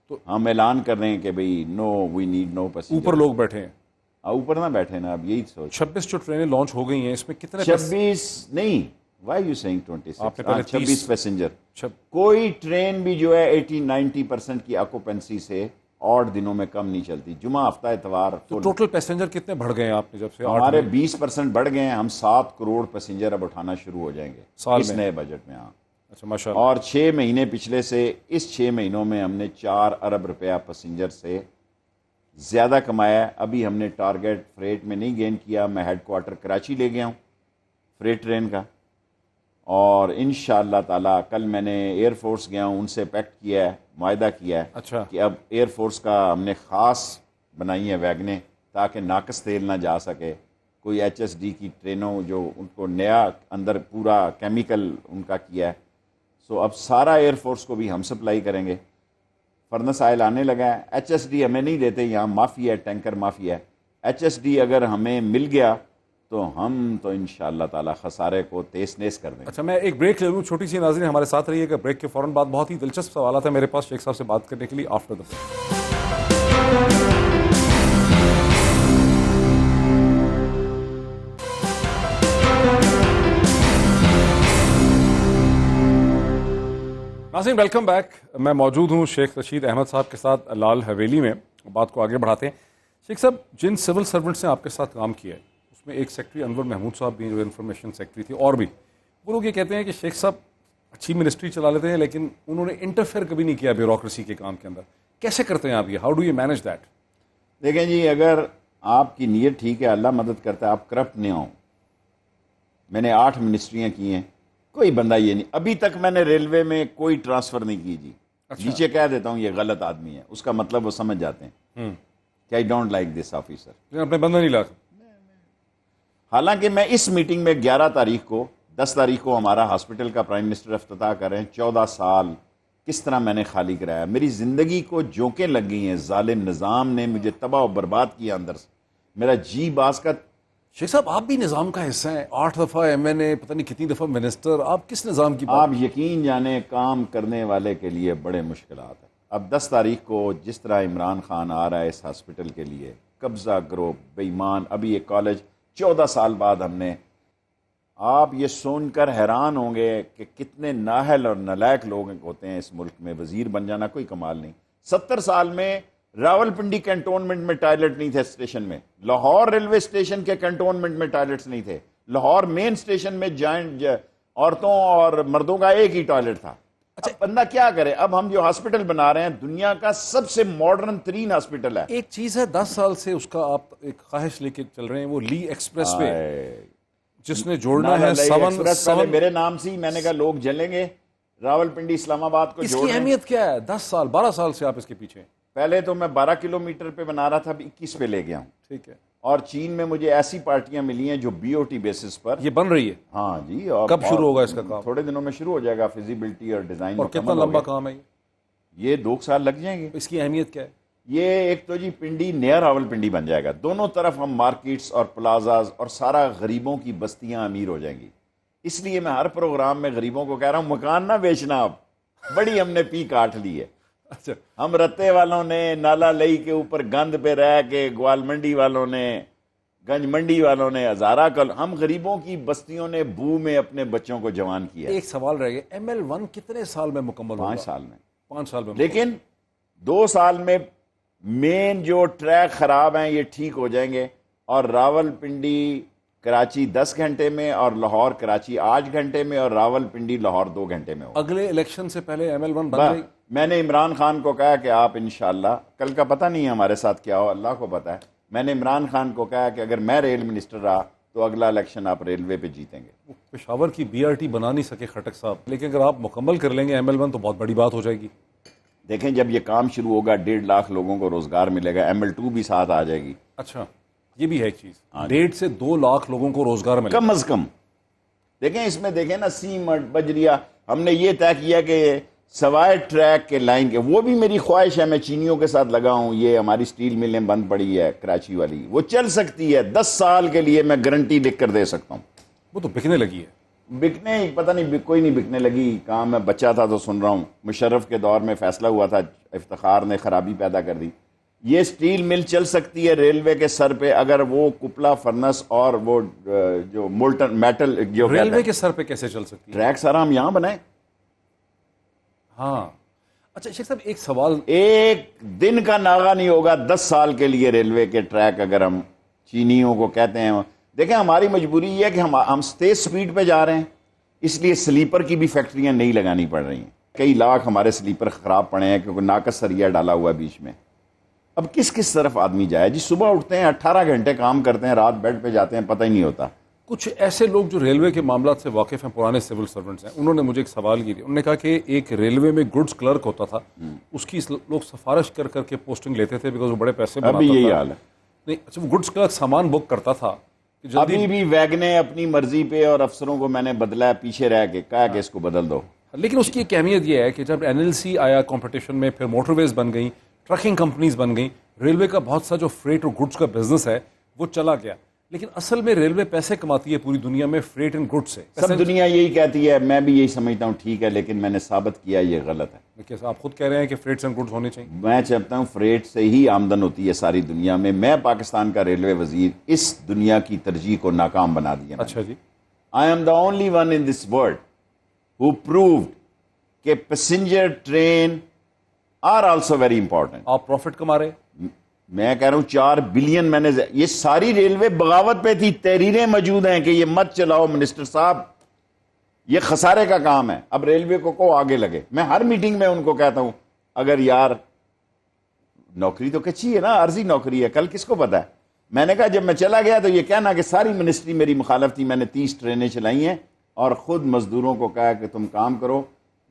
تو ہم اعلان کر رہے ہیں کہ بھئی نو, وی نیڈ نو پیسنجر. اوپر لوگ بیٹھے ہیں. اوپر نہ بیٹھے نا, اب یہی سوچ. 26 جو ٹرینیں لانچ ہو گئی ہیں اس میں کتنے 26 نہیں, Why are you saying 26? آپ نے پہلے 26 پیسنجر. کوئی ٹرین بھی جو ہے 80-90% کی آکوپنسی سے اور دنوں میں کم نہیں چلتی. جمعہ ہفتہ اتوار. تو ٹوٹل پیسنجر کتنے بڑھ گئے ہیں آپ نے جب سے؟ ہمارے 20% بڑھ گئے ہیں. ہم 7 کروڑ پیسنجر اب اٹھانا شروع ہو جائیں گے اس نئے بجٹ میں. ہاں اچھا ماشاء اللہ. اور 6 مہینے پچھلے سے اس 6 مہینوں میں ہم نے 4 ارب روپیہ پیسنجر سے زیادہ کمایا. ابھی ہم نے ٹارگیٹ فریٹ میں نہیں گین کیا. میں ہیڈ کوارٹر کراچی لے گیا ہوں فریٹ ٹرین کا, اور انشاءاللہ تعالی کل میں نے ایئر فورس گیا ہوں, ان سے پیکٹ کیا ہے, معاہدہ کیا ہے. اچھا. کہ اب ایئر فورس کا ہم نے خاص بنائی ہیں ویگنیں تاکہ ناقص تیل نہ جا سکے. کوئی ایچ ایس ڈی کی ٹرینوں جو ان کو نیا اندر پورا کیمیکل ان کا کیا ہے. سو اب سارا ایئر فورس کو بھی ہم سپلائی کریں گے. فرنس آئل آنے لگا ہے. ایچ ایس ڈی ہمیں نہیں دیتے, یہاں معافی ہے, ٹینکر معافی ہے. ایچ ایس ڈی اگر ہمیں مل گیا تو ہم تو انشاءاللہ تعالی خسارے کو تیز نیز کر دیں. اچھا میں ایک بریک لے لوں چھوٹی سی. ناظرین ہمارے ساتھ رہیے گا. بریک کے فوراً بعد بہت ہی دلچسپ سوالات ہیں میرے پاس شیخ صاحب سے بات کرنے کے لیے. آفٹر دا ناظرین ویلکم بیک. میں موجود ہوں شیخ رشید احمد صاحب کے ساتھ لال حویلی میں. بات کو آگے بڑھاتے ہیں. شیخ صاحب جن سول سرونٹس نے آپ کے ساتھ کام کیا ہے اس میں ایک سیکٹری انور محمود صاحب بھی جو انفارمیشن سیکٹری تھی, اور بھی وہ لوگ یہ کہتے ہیں کہ شیخ صاحب اچھی منسٹری چلا لیتے ہیں لیکن انہوں نے انٹرفیئر کبھی نہیں کیا بیوروکریسی کے کام کے اندر. کیسے کرتے ہیں آپ یہ؟ How do you manage that? دیکھیں جی, اگر آپ کی نیت ٹھیک ہے اللہ مدد کرتا ہے, آپ کرپٹ نہیں ہوں. میں نے 8 منسٹریاں کی ہیں, کوئی بندہ یہ نہیں. ابھی تک میں نے ریلوے میں کوئی ٹرانسفر نہیں کی جی. نیچے کہہ دیتا ہوں یہ غلط آدمی ہے, اس کا مطلب وہ سمجھ جاتے ہیں کہ I don't like this officer. اپنے بندہ نہیں لا. حالانکہ میں اس میٹنگ میں 11 تاریخ کو 10 تاریخ کو ہمارا ہاسپٹل کا پرائم منسٹر افتتاح کر رہے ہیں. 14 سال کس طرح میں نے خالی کرایا. میری زندگی کو جھونکیں لگ گئی ہیں. ظالم نظام نے مجھے تباہ و برباد کیا اندر سے. میرا جی باز کا. شیخ صاحب آپ بھی نظام کا حصہ ہیں, 8 دفعہ ایم این اے, پتہ نہیں کتنی دفعہ منسٹر. آپ کس نظام کی بات؟ آپ یقین جانیں کام کرنے والے کے لیے بڑے مشکلات ہیں. اب 10 تاریخ کو جس طرح عمران خان آ رہا ہے اس ہاسپٹل کے لیے, قبضہ گروہ بے ایمان. ابھی ایک کالج 14 سال بعد ہم نے. آپ یہ سن کر حیران ہوں گے کہ کتنے نااہل اور نالائق لوگ ہوتے ہیں اس ملک میں. وزیر بن جانا کوئی کمال نہیں. 70 سال میں راول پنڈی کنٹونمنٹ میں ٹوائلٹ نہیں تھے اسٹیشن میں. لاہور ریلوے اسٹیشن کے کنٹونمنٹ میں ٹوائلٹس نہیں تھے. لاہور مین اسٹیشن میں جوائنٹ عورتوں اور مردوں کا ایک ہی ٹوائلٹ تھا. اچھا بندہ کیا کرے. اب ہم جو ہاسپٹل بنا رہے ہیں دنیا کا سب سے ماڈرن ترین ہاسپٹل ہے. ایک چیز ہے 10 سال سے اس کا آپ ایک خواہش لے کے چل رہے ہیں, وہ لی ایکسپریس وے جس نے جوڑنا ہے پہلے میرے نام سے. میں نے کہا لوگ جلیں گے راول پنڈی اسلام آباد کو. اس کی اہمیت کیا ہے؟ 10 سال 12 سال سے آپ اس کے پیچھے. پہلے تو میں 12 کلومیٹر پہ بنا رہا تھا, اب 21 پہ لے گیا ہوں. ٹھیک ہے. اور چین میں مجھے ایسی پارٹیاں ملی ہیں جو بی او ٹی بیسس پر یہ بن رہی ہے. ہاں جی. اور کب شروع ہوگا اس کا کام؟ تھوڑے دنوں میں شروع ہو جائے گا. فیزیبلٹی اور ڈیزائن. اور کتنا لمبا کام ہے یہ 2 سال لگ جائیں گے. اس کی اہمیت کیا ہے؟ یہ ایک تو جی پنڈی نیا راول پنڈی بن جائے گا. دونوں طرف ہم مارکیٹس اور پلازاز اور سارا غریبوں کی بستیاں امیر ہو جائیں گی. اس لیے میں ہر پروگرام میں غریبوں کو کہہ رہا ہوں مکان نہ بیچنا. اب بڑی ہم نے پی کاٹ لی ہے. اچھا ہم رتے والوں نے نالا لئی کے اوپر گند پہ رہ کے, گوال منڈی والوں نے, گنج منڈی والوں نے, ہزارہ کل, ہم غریبوں کی بستیوں نے بو میں اپنے بچوں کو جوان کیا. ایک سوال رہ گیا, ML1 کتنے سال میں مکمل ہوگا؟ 5 سال میں. 5 سال میں. لیکن 2 سال میں مین جو ٹریک خراب ہیں یہ ٹھیک ہو جائیں گے. اور راول پنڈی کراچی 10 گھنٹے میں, اور لاہور کراچی 8 گھنٹے میں, اور راول پنڈی لاہور 2 گھنٹے میں ہوگا. اگلے الیکشن سے پہلے ML1 بن گئی. میں نے عمران خان کو کہا کہ آپ انشاءاللہ, کل کا پتہ نہیں ہے ہمارے ساتھ کیا ہو, اللہ کو پتہ ہے. میں نے عمران خان کو کہا کہ اگر میں ریل منسٹر رہا تو اگلا الیکشن آپ ریلوے پہ جیتیں گے. پشاور کی BRT بنا نہیں سکے خٹک صاحب, لیکن اگر آپ مکمل کر لیں گے ML1 تو بہت بڑی بات ہو جائے گی. دیکھیں جب یہ کام شروع ہوگا 1.5 لاکھ لوگوں کو روزگار ملے گا. ML2 بھی ساتھ آ جائے گی. اچھا یہ بھی ہے ایک چیز, 1.5 سے 2 لاکھ لوگوں کو روزگار ملے کم از کم. دیکھیں اس میں دیکھیں نا سیمنٹ بجریا, ہم نے یہ طے کیا کہ سوائے ٹریک کے لائن کے, وہ بھی میری خواہش ہے, میں چینیوں کے ساتھ لگا ہوں. یہ ہماری سٹیل ملیں بند پڑی ہے کراچی والی, وہ چل سکتی ہے 10 سال کے لیے, میں گارنٹی لکھ کر دے سکتا ہوں. وہ تو بکنے لگی ہے. بکنے پتہ نہیں, کوئی نہیں بکنے لگی. کام میں بچہ تھا تو سن رہا ہوں, مشرف کے دور میں فیصلہ ہوا تھا, افتخار نے خرابی پیدا کر دی. یہ سٹیل مل چل سکتی ہے ریلوے کے سر پہ اگر وہ کپلا فرنس اور وہ جو مولٹن میٹل جو ریلوے کے سر پہ کیسے چل سکتی ہے؟ ٹریک سارا ہم یہاں بنائیں. ہاں اچھا شیخ صاحب ایک سوال, ایک دن کا ناغہ نہیں ہوگا 10 سال کے لیے ریلوے کے ٹریک اگر ہم چینیوں کو کہتے ہیں. دیکھیں ہماری مجبوری یہ ہے کہ ہم تیز سپیڈ پہ جا رہے ہیں, اس لیے سلیپر کی بھی فیکٹریاں نہیں لگانی پڑ رہی ہیں. کئی لاکھ ہمارے سلیپر خراب پڑے ہیں کیونکہ ناقص سریا ڈالا ہوا ہے بیچ میں. اب کس طرف آدمی جائے جی؟ صبح اٹھتے ہیں 18 گھنٹے کام کرتے ہیں, رات بیڈ پہ جاتے ہیں, پتہ ہی نہیں ہوتا. کچھ ایسے لوگ جو ریلوے کے معاملات سے واقف ہیں, پرانے سول سرونٹس ہیں, انہوں نے مجھے ایک سوال کیا. انہوں نے کہا کہ ایک ریلوے میں گڈز کلرک ہوتا تھا, اس کی لوگ سفارش کر کر کے پوسٹنگ لیتے تھے بیکاز وہ بڑے پیسے بناتا تھا. ابھی یہی حال ہے. نہیں اچھا, وہ گڈز کلرک سامان بک کرتا تھا. ابھی بھی ویگنیں اپنی مرضی پہ, اور افسروں کو میں نے بدلا ہے پیچھے رہ کے, کہا کہ اس کو بدل دو. لیکن اس کی ایک اہمیت یہ ہے کہ جب NLC آیا کمپٹیشن میں, پھر موٹر ویز بن گئیں, ٹرکنگ کمپنیز بن گئیں, ریلوے کا بہت سا جو فریٹ اور گڈز کا بزنس ہے وہ چلا گیا. لیکن اصل میں ریلوے پیسے کماتی ہے پوری دنیا میں فریٹ اینڈ گڈز سے. سب دنیا یہی کہتی ہے, میں بھی یہی سمجھتا ہوں, ٹھیک ہے, لیکن میں نے ثابت کیا یہ غلط ہے. لیکن آپ خود کہہ رہے ہیں کہ فریٹس اینڈ گڈز ہونے چاہیے. میں چاہتا ہوں فریٹ سے ہی آمدن ہوتی ہے ساری دنیا میں. میں پاکستان کا ریلوے وزیر اس دنیا کی ترجیح کو ناکام بنا دیا. اچھا جی, I am the only one in this world who proved کہ passenger train are also very important. آپ پروفٹ کما رہے. میں کہہ رہا ہوں 4 بلین میں نے, یہ ساری ریلوے بغاوت پہ تھی. تحریریں موجود ہیں کہ یہ مت چلاؤ منسٹر صاحب, یہ خسارے کا کام ہے. اب ریلوے کو آگے لگے. میں ہر میٹنگ میں ان کو کہتا ہوں اگر یار نوکری تو کچی ہے نا, عارضی نوکری ہے, کل کس کو پتا ہے. میں نے کہا جب میں چلا گیا تو یہ کہنا کہ ساری منسٹری میری مخالف تھی. میں نے 30 ٹرینیں چلائی ہیں اور خود مزدوروں کو کہا کہ تم کام کرو.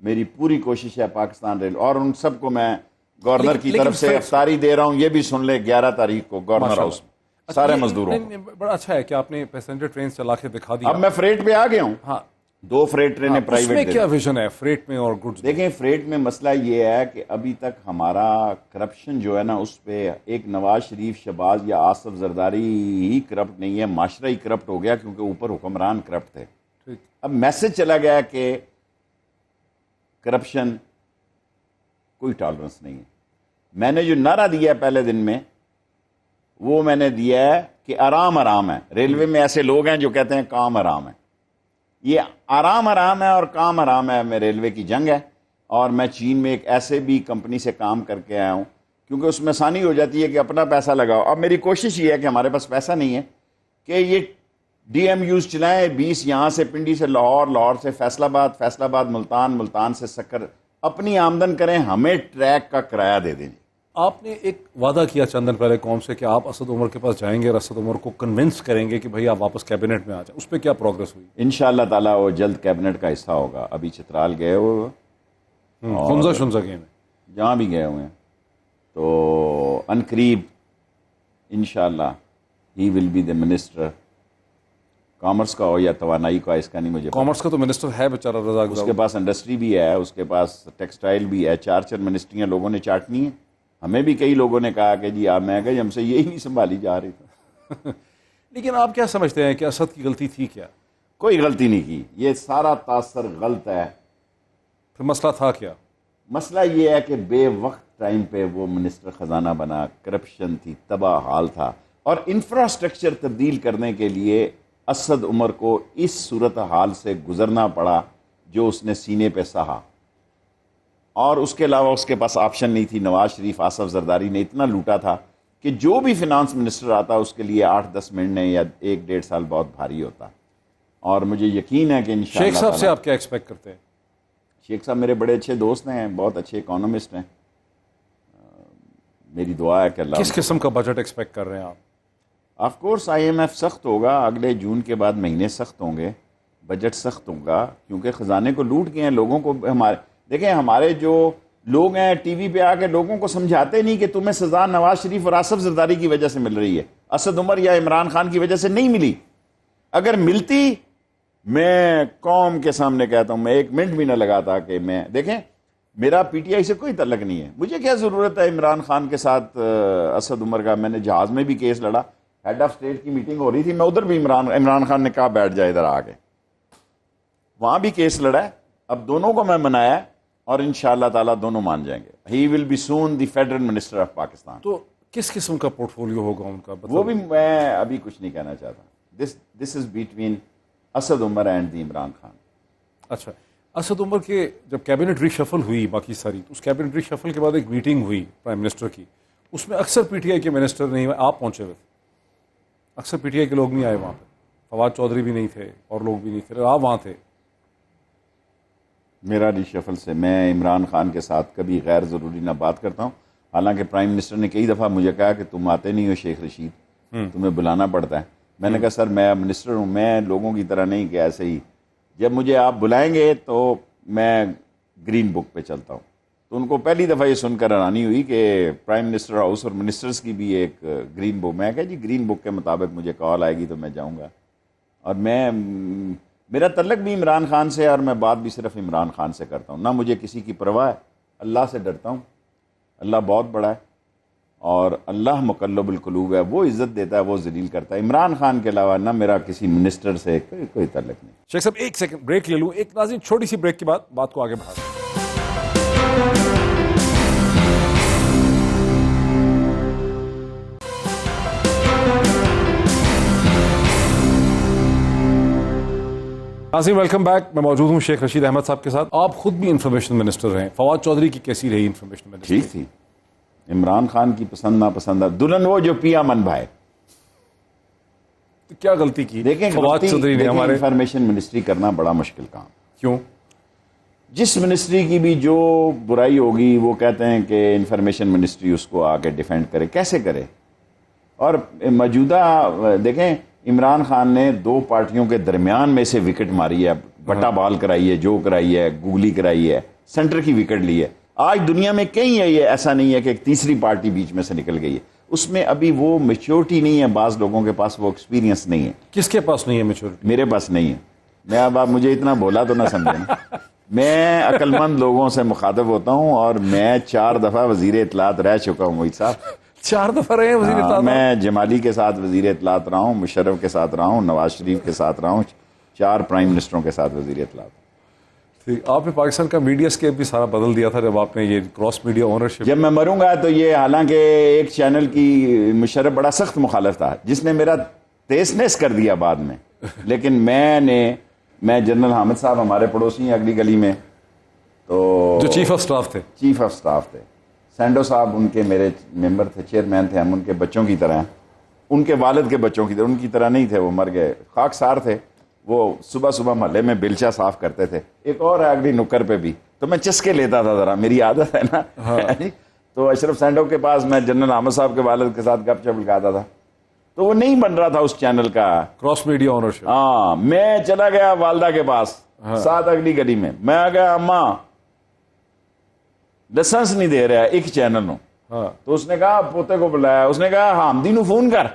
میری پوری کوشش ہے پاکستان ریل, اور ان سب کو میں گورنر کی طرف سے افطاری دے رہا ہوں. یہ بھی سن لے 11 تاریخ کو گورنر ہاؤس میں سارے مزدوروں کو. بڑا اچھا ہے کہ آپ نے پیسنجر ٹرین چلا کے دکھا دیا. اب میں فریٹ پہ آ گیا ہوں. ہاں 2 فریٹ ٹرینیں پرائیویٹ. اس میں کیا ویژن ہے فریٹ میں اور گڈز؟ دیکھیں فریٹ میں مسئلہ یہ ہے کہ ابھی تک ہمارا کرپشن جو ہے نا, اس پہ ایک نواز شریف, شہباز یا آصف زرداری ہی کرپٹ نہیں ہے, معاشرہ ہی کرپٹ ہو گیا کیونکہ اوپر حکمران کرپٹ تھے. اب میسج چلا گیا کہ کرپشن کوئی ٹالرنس نہیں ہے. میں نے جو نعرہ دیا ہے پہلے دن میں, وہ میں نے دیا ہے کہ آرام آرام ہے. ریلوے میں ایسے لوگ ہیں جو کہتے ہیں کام آرام ہے. یہ آرام آرام ہے اور کام آرام ہے میں ریلوے کی جنگ ہے. اور میں چین میں ایک ایسے بھی کمپنی سے کام کر کے آیا ہوں کیونکہ اس میں آسانی ہو جاتی ہے کہ اپنا پیسہ لگاؤ. اب میری کوشش یہ ہے کہ ہمارے پاس پیسہ نہیں ہے کہ یہ DMUs چلائیں, 20 یہاں سے پنڈی سے لاہور, لاہور سے فیصل آباد ملتان, ملتان سے سکر, اپنی آمدن کریں, ہمیں ٹریک کا کرایہ دے دیں. آپ نے ایک وعدہ کیا چند دن پہلے قوم سے کہ آپ اسد عمر کے پاس جائیں گے اور اسد عمر کو کنونس کریں گے کہ بھائی آپ واپس کیبنٹ میں آ جائیں. اس پہ کیا پروگرس ہوئی؟ انشاءاللہ تعالیٰ وہ جلد کیبنٹ کا حصہ ہوگا. ابھی چترال گئے ہوئے, شنزا گئے ہیں, جہاں بھی گئے ہوئے ہیں, تو عنقریب انشاءاللہ ہی will be the minister. Commerce کا ہو یا توانائی کا, اس کا نہیں مجھے. کامرس کا تو منسٹر ہے بیچارہ رضا. اس کے پاس انڈسٹری بھی ہے, اس کے پاس ٹیکسٹائل بھی ہے. 4 منسٹریاں لوگوں نے چاٹنی ہیں. ہمیں بھی کئی لوگوں نے کہا کہ جی آپ, میں کہ ہم سے یہی نہیں سنبھالی جا رہی تھی. لیکن آپ کیا سمجھتے ہیں کہ اسد کی غلطی تھی کیا؟ کوئی غلطی نہیں کی, یہ سارا تاثر غلط ہے. پھر مسئلہ تھا کیا؟ مسئلہ یہ ہے کہ بے وقت ٹائم پہ وہ منسٹر خزانہ بنا, کرپشن تھی, تباہ حال تھا, اور انفراسٹرکچر تبدیل کرنے کے لیے اسد عمر کو اس صورتحال سے گزرنا پڑا جو اس نے سینے پہ سہا. اور اس کے علاوہ اس کے پاس آپشن نہیں تھی. نواز شریف, آصف زرداری نے اتنا لوٹا تھا کہ جو بھی فنانس منسٹر آتا اس کے لیے 8-10 مہینے یا 1-1.5 سال بہت بھاری ہوتا. اور مجھے یقین ہے کہ انشاءاللہ. شیخ صاحب سے آپ کیا ایکسپیکٹ کرتے ہیں؟ شیخ صاحب میرے بڑے اچھے دوست ہیں, بہت اچھے اکانومسٹ ہیں. میری دعا ہے کہ اللہ. کس قسم کا بجٹ ایکسپیکٹ کر رہے ہیں آپ؟ آف کورس IMF سخت ہوگا, اگلے جون کے بعد مہینے سخت ہوں گے, بجٹ سخت ہوگا, کیونکہ خزانے کو لوٹ گئے ہیں لوگوں کو. ہمارے دیکھیں, ہمارے جو لوگ ہیں ٹی وی پہ آ کے لوگوں کو سمجھاتے نہیں کہ تمہیں سزا نواز شریف اور آصف زرداری کی وجہ سے مل رہی ہے, اسد عمر یا عمران خان کی وجہ سے نہیں ملی. اگر ملتی, میں قوم کے سامنے کہتا ہوں, میں 1 منٹ بھی نہ لگاتا کہ میں. دیکھیں میرا PTI سے کوئی تعلق نہیں ہے, مجھے کیا ضرورت ہے عمران خان کے ساتھ اسد عمر کا. میں نے جہاز میں بھی کیس لڑا, ہیڈ آف اسٹیٹ کی میٹنگ ہو رہی تھی, میں ادھر بھی عمران خان نے کہا بیٹھ جائے ادھر آ کے, وہاں بھی کیس لڑا ہے. اب دونوں کو میں منایا اور انشاءاللہ تعالیٰ دونوں مان جائیں گے. He will be soon the federal minister of Pakistan. تو کس قسم کا پورٹ فولیو ہوگا ان کا؟ وہ بھی میں ابھی کچھ نہیں کہنا چاہتا. This is between Asad Umar and the Imran Khan. اچھا، اسد عمر کے جب کیبنٹ ری شفل ہوئی باقی ساری، تو اس کیبنٹ ری شفل کے بعد ایک میٹنگ ہوئی پرائم منسٹر کی، اس میں اکثر پی ٹی آئی کے منسٹر نہیں ہوئے، آپ پہنچے ہوئے تھے، اکثر پی ٹی آئی کے لوگ نہیں آئے وہاں پہ، فواد چودھری بھی نہیں تھے اور لوگ بھی نہیں تھے، آپ وہاں تھے. میرا ری شفل سے میں عمران خان کے ساتھ کبھی غیر ضروری نہ بات کرتا ہوں. حالانکہ پرائم منسٹر نے کئی دفعہ مجھے کہا کہ تم آتے نہیں ہو شیخ رشید، تمہیں بلانا پڑتا ہے. میں نے کہا سر میں منسٹر ہوں، میں لوگوں کی طرح نہیں کہ ایسے ہی جب مجھے آپ بلائیں گے تو میں گرین بک پہ چلتا ہوں. تو ان کو پہلی دفعہ یہ سن کر حیرانی ہوئی کہ پرائم منسٹر ہاؤس اور منسٹرز کی بھی ایک گرین بک. میں کہا جی گرین بک کے مطابق مجھے کال آئے گی تو میں جاؤں گا. اور میرا تعلق بھی عمران خان سے، اور میں بات بھی صرف عمران خان سے کرتا ہوں، نہ مجھے کسی کی پرواہ ہے. اللہ سے ڈرتا ہوں، اللہ بہت بڑا ہے اور اللہ مقلب القلوب ہے، وہ عزت دیتا ہے، وہ ذلیل کرتا ہے. عمران خان کے علاوہ نہ میرا کسی منسٹر سے کوئی تعلق نہیں. شیخ صاحب ایک سیکنڈ بریک لے لوں، ایک ناظرین چھوٹی سی بریک کے بعد بات کو آگے بڑھا دیں. ناظرین ویلکم بیک. میں موجود ہوں شیخ رشید احمد صاحب کے ساتھ. آپ خود بھی انفارمیشن منسٹر ہیں، فواد چودھری کی کیسی رہی انفارمیشن منسٹر؟ ٹھیک تھی. عمران خان کی پسند ناپسند دلہن وہ جو پیا من بھائے. کیا غلطی کی دیکھیں فواد چودھری نے ہمارے؟ انفارمیشن منسٹری کرنا بڑا مشکل کام. کیوں؟ جس منسٹری کی بھی جو برائی ہوگی وہ کہتے ہیں کہ انفارمیشن منسٹری اس کو آ کے ڈیفینڈ کرے. کیسے کرے؟ اور موجودہ دیکھیں عمران خان نے دو پارٹیوں کے درمیان میں سے وکٹ ماری ہے، بٹا بال کرائی ہے، جو کرائی ہے، گوگلی کرائی ہے، سینٹر کی وکٹ لی ہے. آج دنیا میں کہیں ہے یہ ایسا نہیں ہے کہ ایک تیسری پارٹی بیچ میں سے نکل گئی ہے. اس میں ابھی وہ میچورٹی نہیں ہے، بعض لوگوں کے پاس وہ ایکسپیرینس نہیں ہے. کس کے پاس نہیں ہے میچورٹی؟ میرے پاس نہیں ہے. میں اب آپ مجھے اتنا بولا تو نہ سمجھیں. میں عقل مند لوگوں سے مخاطب ہوتا ہوں اور میں 4 دفعہ وزیر اطلاعات رہ چکا ہوں. محیط صاحب 4 دفعہ رہے ہیں وزیر اطلاعات؟ میں جمالی کے ساتھ وزیر اطلاعات رہا ہوں، مشرف کے ساتھ رہا ہوں، نواز شریف کے ساتھ رہا ہوں، 4 پرائم منسٹروں کے ساتھ وزیر اطلاعات. آپ نے پاکستان کا میڈیا اسکیپ بھی سارا بدل دیا تھا جب آپ نے یہ کراس میڈیا اونرشپ. جب میں مروں گا تو یہ، حالانکہ ایک چینل کی مشرف بڑا سخت مخالف تھا جس نے میرا تیس نیس کر دیا بعد میں، لیکن میں جنرل حامد صاحب ہمارے پڑوسی ہیں اگلی گلی میں، تو جو چیف آف سٹاف تھے. چیف آف سٹاف تھے. سینڈو صاحب ان کے میرے ممبر تھے، چیئرمین تھے. ہم ان کے بچوں کی طرح ہیں، ان کے والد کے بچوں کی طرح. ان کی طرح نہیں تھے، وہ مر گئے، خاکسار تھے. وہ صبح صبح محلے میں بیلچا صاف کرتے تھے. ایک اور ہے اگلی نکر پہ بھی، تو میں چسکے لیتا تھا، ذرا میری عادت ہے نا. تو اشرف سینڈو کے پاس میں جنرل احمد صاحب کے والد کے ساتھ گپ شپ لگاتا تھا. تو وہ نہیں بن رہا تھا اس چینل کا کراس میڈیا اونرشپ. ہاں میں چلا گیا والدہ کے پاس، ساتھ اگلی گلی میں. میں آ گیا، اماں لائسنس نہیں دے رہا ہے ایک چینل نو. تو اس نے کہا پوتے کو بلایا، اس نے کہا حامدی نو فون کر.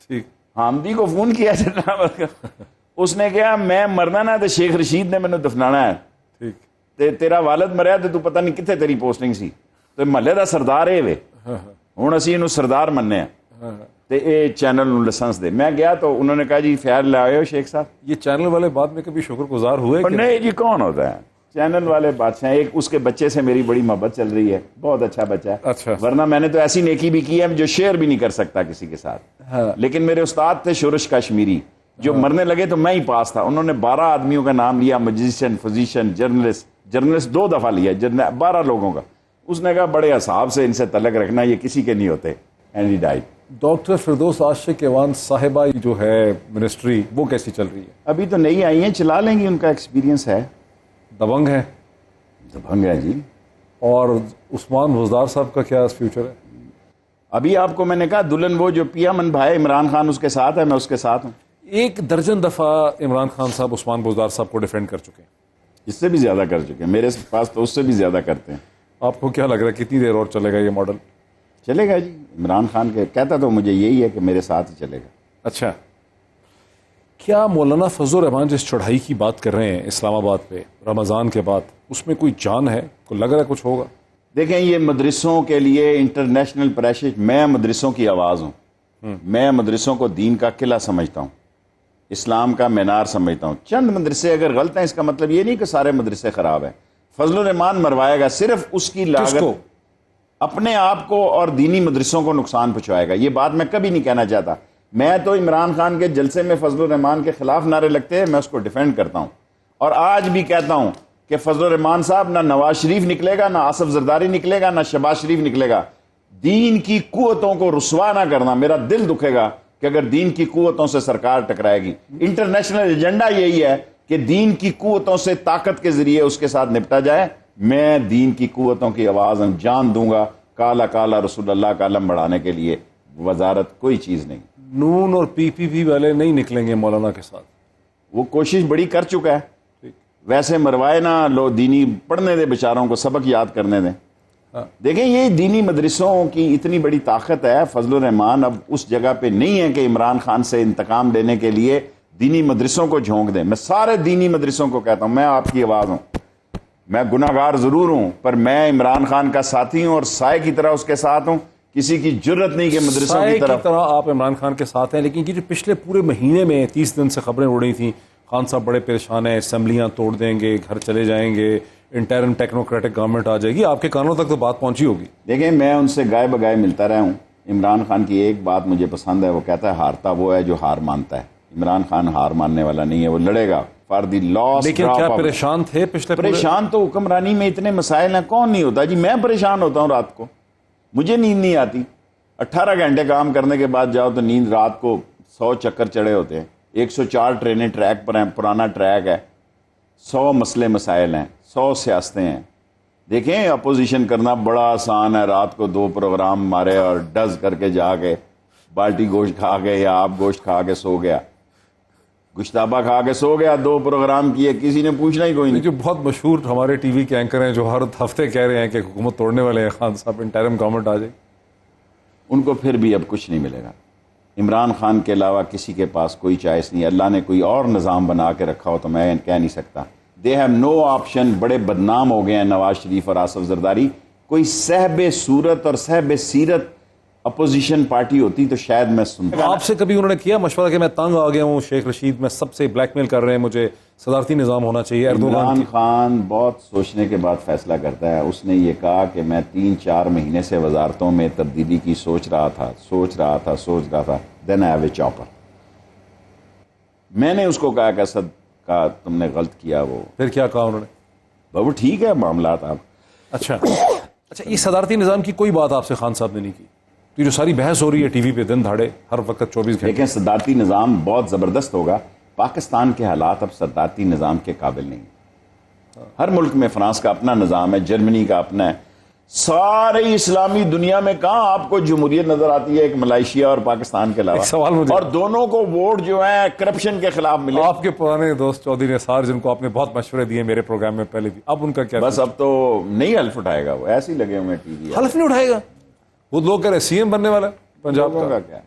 ٹھیک. حامدی کو فون کیا اس نے کہا میں مرنا نہ تو شیخ رشید نے مینوں دفنانا ہے. ٹھیک. تیرا والد مریا تو پتہ نہیں کتنے تیری پوسٹنگ سی. تو محلے دا سردار اے وے، ہن اسی اینو سردار مننے ہیں تے اے چینل نو لائسنس دے. میں گیا تو انہوں نے کہا جی فیل لائے ہو شیخ صاحب. یہ چینل والے بعد میں کبھی شکر گزار ہوئے؟ نہیں جی، کون ہوتا ہے چینل والے بادشاہ. ایک اس کے بچے سے میری بڑی محبت چل رہی ہے، بہت اچھا بچہ ہے. اچھا. ورنہ میں نے تو ایسی نیکی بھی کی ہے جو شیئر بھی نہیں کر سکتا کسی کے ساتھ. لیکن میرے استاد تھے شورش کشمیری، جو مرنے لگے تو میں ہی پاس تھا. انہوں نے 12 آدمیوں کا نام لیا، میوزیشین، فزیشین، جرنلسٹ 2 دفعہ لیا، 12 لوگوں کا. اس نے کہا بڑے حساب سے ان سے تعلق رکھنا، یہ کسی کے نہیں ہوتے. And he died. Doctor Firdous Ashiq ایوان صاحبہ جو ہے منسٹری، وہ کیسی چل رہی ہے؟ ابھی تو نئی آئی ہیں، چلا لیں گی، ان کا ایکسپیرینس ہے. دبنگ ہے؟ دبنگ ہے جی. اور عثمان بزدار صاحب کا کیا فیوچر ہے؟ ابھی آپ کو میں نے کہا دلہن وہ جو پیا من بھائی، عمران خان اس کے ساتھ ہے، میں اس کے ساتھ ہوں. 1 درجن دفعہ عمران خان صاحب عثمان بزدار صاحب کو ڈیفینڈ کر چکے ہیں. اس سے بھی زیادہ کر چکے ہیں، میرے پاس تو اس سے بھی زیادہ کرتے ہیں. آپ کو کیا لگ رہا ہے کتنی دیر اور چلے گا یہ ماڈل؟ چلے گا جی. عمران خان کے کہتا تو مجھے یہی ہے کہ میرے ساتھ ہی چلے گا. اچھا. کیا مولانا فضل الرحمان جس چڑھائی کی بات کر رہے ہیں اسلام آباد پہ رمضان کے بعد، اس میں کوئی جان ہے؟ کوئی لگ رہا ہے کچھ ہوگا؟ دیکھیں یہ مدرسوں کے لیے انٹرنیشنل پریشر. میں مدرسوں کی آواز ہوں. میں مدرسوں کو دین کا قلعہ سمجھتا ہوں، اسلام کا مینار سمجھتا ہوں. چند مدرسے اگر غلط ہیں اس کا مطلب یہ نہیں کہ سارے مدرسے خراب ہیں. فضل الرحمان مروائے گا، صرف اس کی لاگت. اپنے آپ کو اور دینی مدرسوں کو نقصان پہنچائے گا. یہ بات میں کبھی نہیں کہنا چاہتا. میں تو عمران خان کے جلسے میں فضل الرحمان کے خلاف نعرے لگتے ہیں, میں اس کو ڈیفینڈ کرتا ہوں, اور آج بھی کہتا ہوں کہ فضل الرحمان صاحب نہ نواز شریف نکلے گا, نہ آصف زرداری نکلے گا, نہ شہباز شریف نکلے گا. دین کی قوتوں کو رسوا نہ کرنا. میرا دل دکھے گا کہ اگر دین کی قوتوں سے سرکار ٹکرائے گی. انٹرنیشنل ایجنڈا یہی ہے کہ دین کی قوتوں سے طاقت کے ذریعے اس کے ساتھ نپٹا جائے. میں دین کی قوتوں کی آواز جان دوں گا. کالا کالا رسول اللہ کا علم بڑھانے کے لیے وزارت کوئی چیز نہیں. نون اور پی پی پی والے نہیں نکلیں گے مولانا کے ساتھ. وہ کوشش بڑی کر چکا ہے. ویسے مروائے نہ لو, دینی پڑھنے دے بیچاروں کو, سبق یاد کرنے دیں. دیکھیں یہ دینی مدرسوں کی اتنی بڑی طاقت ہے. فضل الرحمان اب اس جگہ پہ نہیں ہے کہ عمران خان سے انتقام لینے کے لیے دینی مدرسوں کو جھونک دیں. میں سارے دینی مدرسوں کو کہتا ہوں, میں آپ کی آواز ہوں. میں گناہگار ضرور ہوں, پر میں عمران خان کا ساتھی ہوں اور سائے کی طرح اس کے ساتھ ہوں. کسی کی جرت نہیں کہ مدرسوں کی طرف. آپ عمران خان کے ساتھ ہیں, لیکن یہ جو پچھلے پورے مہینے میں 30 دن سے خبریں اڑ رہی تھیں, خان صاحب بڑے پریشان ہیں, اسمبلیاں توڑ دیں گے, گھر چلے جائیں گے, انٹرم ٹیکنوکریٹک گورنمنٹ آ جائے گی, آپ کے کانوں تک تو بات پہنچی ہوگی. دیکھیں میں ان سے گائے بگائے ملتا رہا ہوں. عمران خان کی ایک بات مجھے پسند ہے, وہ کہتا ہے ہارتا وہ ہے جو ہار مانتا ہے. عمران خان ہار ماننے والا نہیں ہے, وہ لڑے گا فار دی لاس. لیکن کیا پریشان تھے پچھلے؟ پریشان تو حکمرانی میں اتنے مسائل ہیں, کون نہیں ہوتا جی. میں پریشان ہوتا ہوں رات کو, مجھے نیند نہیں آتی. 18 گھنٹے کام کرنے کے بعد جاؤ تو نیند رات کو 100 چکر چڑھے ہوتے ہیں. 104 ٹرینیں ٹریک پر ہیں, پرانا ٹریک ہے, 100 مسئلے مسائل ہیں, 100 سیاستیں ہیں. دیکھیں اپوزیشن کرنا بڑا آسان ہے. رات کو 2 پروگرام مارے اور ڈز کر کے جا کے بالٹی گوشت کھا کے یا آپ گوشت کھا کے سو گیا, گشتابہ کھا کے سو گیا. 2 پروگرام کیے, کسی نے پوچھنا ہی کوئی نہیں. جو بہت مشہور ہمارے ٹی وی کے اینکر ہیں جو ہر ہفتے کہہ رہے ہیں کہ حکومت توڑنے والے ہیں خان صاحب, انٹرم گورنمنٹ آ جائے, ان کو پھر بھی اب کچھ نہیں ملے گا. عمران خان کے علاوہ کسی کے پاس کوئی چوائس نہیں. اللہ نے کوئی اور نظام بنا کے رکھا ہو تو میں کہہ نہیں سکتا. They have no option. بڑے بدنام ہو گئے ہیں نواز شریف اور آصف زرداری. کوئی صاحب صورت اور صاحب سیرت اپوزیشن پارٹی ہوتی تو شاید میں سنتا. آپ سے کبھی انہوں نے کیا مشورہ کہ میں تنگ آ گیا ہوں, شیخ رشید میں سب سے بلیک میل کر رہے ہیں, مجھے صدارتی نظام ہونا چاہیے؟ عمران خان بہت سوچنے کے بعد فیصلہ کرتا ہے. اس نے یہ کہا کہ میں 3-4 مہینے سے وزارتوں میں تبدیلی کی سوچ رہا تھا. دین آئی ہیو اے چاپر. میں نے اس کو کہا کہ اسد کا تم نے غلط کیا. وہ پھر کیا کہا انہوں نے؟ بابو ٹھیک ہے معاملات. آپ اچھا یہ صدارتی نظام کی کوئی بات آپ سے خان صاحب نے نہیں کی؟ تو جو ساری بحث ہو رہی ہے ٹی وی پہ دن دھاڑے ہر وقت 24 گھنٹے. لیکن صدارتی نظام بہت زبردست ہوگا. پاکستان کے حالات اب صدارتی نظام کے قابل نہیں. ہر ملک میں فرانس کا اپنا نظام ہے, جرمنی کا اپنا ہے. ساری اسلامی دنیا میں کہاں آپ کو جمہوریت نظر آتی ہے ایک ملائیشیا اور پاکستان کے علاوہ؟ سوال مجھے, اور دونوں کو ووٹ جو ہیں کرپشن کے خلاف ملے. آپ کے پرانے دوست چودھری نثار جن کو آپ نے بہت مشورے دیے میرے پروگرام میں پہلے بھی, اب ان کا کیا؟ بس اب تو نہیں حلف اٹھائے گا, وہ ایسے ہی لگے ہوئے ٹی وی. حلف نہیں اٹھائے گا؟ وہ لوگ کہہ رہے سی ایم بننے والا ہے پنجاب کا. کیا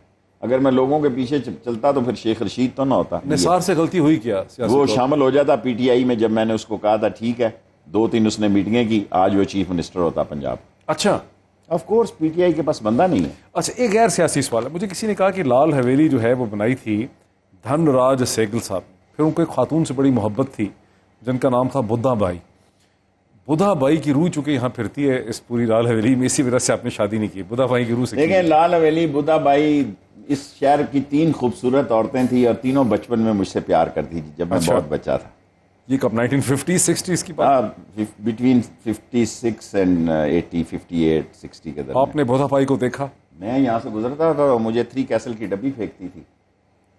اگر میں لوگوں کے پیچھے چلتا تو پھر شیخ رشید تو نہ ہوتا. نثار سے غلطی ہوئی کیا؟ وہ شامل ہو جاتا پی ٹی آئی میں. جب میں نے اس کو کہا تھا ٹھیک ہے, 2-3 اس نے میٹنگیں کی, آج وہ چیف منسٹر ہوتا پنجاب. اچھا of course P T I کے پاس بندہ نہیں ہے. اچھا ایک غیر سیاسی سوال ہے. مجھے کسی نے کہا کہ لال حویلی جو ہے وہ بنائی تھی دھن راج سیگل صاحب, پھر ان کو ایک خاتون سے بڑی محبت تھی جن کا نام تھا بدھا بائی. بدھا بائی کی روح چونکہ یہاں پھرتی ہے اس پوری لال حویلی میں, اسی وجہ سے آپ نے شادی نہیں کی. بدھا بائی کی روح سے دیکھیں لال حویلی, بدھا بائی اس شہر کی 3 خوبصورت عورتیں تھیں اور تینوں بچپن میں مجھ سے پیار کرتی تھی جب میں بہت بچہ تھا. یہ کب 1950s 60s کی بات؟ بٹوین 56 اینڈ 80 58 60 کے درمیان. آپ نے بدھا بائی کو دیکھا؟ میں یہاں سے گزرتا تھا, مجھے 3 کیسل کی ڈبی پھینکتی تھی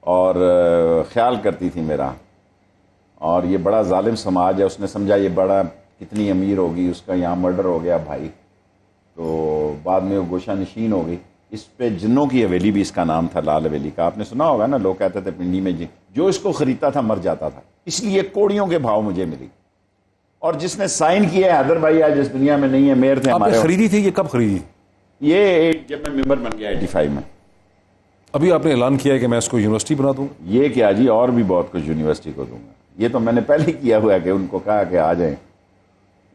اور خیال کرتی تھی میرا. اور یہ بڑا ظالم سماج ہے. اس نے سمجھا یہ بڑا کتنی امیر ہوگی, اس کا یہاں مرڈر ہو گیا بھائی, تو بعد میں وہ گوشہ نشین ہو گئی. اس پہ جنوں کی حویلی بھی اس کا نام تھا لال حویلی کا. آپ نے سنا ہوگا نا, لوگ کہتے تھے پنڈی میں جو اس کو خریدتا تھا مر جاتا تھا. اس لیے کوڑیوں کے بھاؤ مجھے ملی. اور جس نے سائن کیا ہے حیدر بھائی آج اس دنیا میں نہیں ہے. میر تھے ہمارے. خریدی تھی یہ کب خریدی؟ یہ جب میں ممبر بن گیا 85 میں. ابھی آپ نے اعلان کیا ہے کہ میں اس کو یونیورسٹی بنا دوں. یہ کیا جی, اور بھی بہت کچھ یونیورسٹی کو دوں گا. یہ تو میں نے پہلے کیا ہوا ہے کہ ان کو کہا کہ آ جائیں,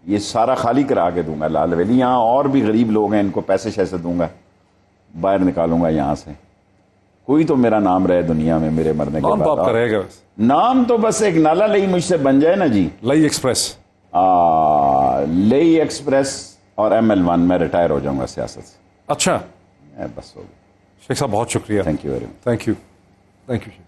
یہ سارا خالی کرا کے دوں گا لال حویلی. یہاں اور بھی غریب لوگ ہیں, ان کو پیسے شیسے دوں گا, باہر نکالوں گا یہاں سے. کوئی تو میرا نام رہے دنیا میں میرے مرنے کے بعد. نام آپ کا رہے گا بس. نام تو بس ایک نالا لئی مجھ سے بن جائے نا جی. لئی ایکسپریس. لئی ایکسپریس اور ML1 میں ریٹائر ہو جاؤں گا سیاست سے. اچھا بس ہو گیا. شیخ صاحب بہت شکریہ. Thank you very much. Thank you Sheikh.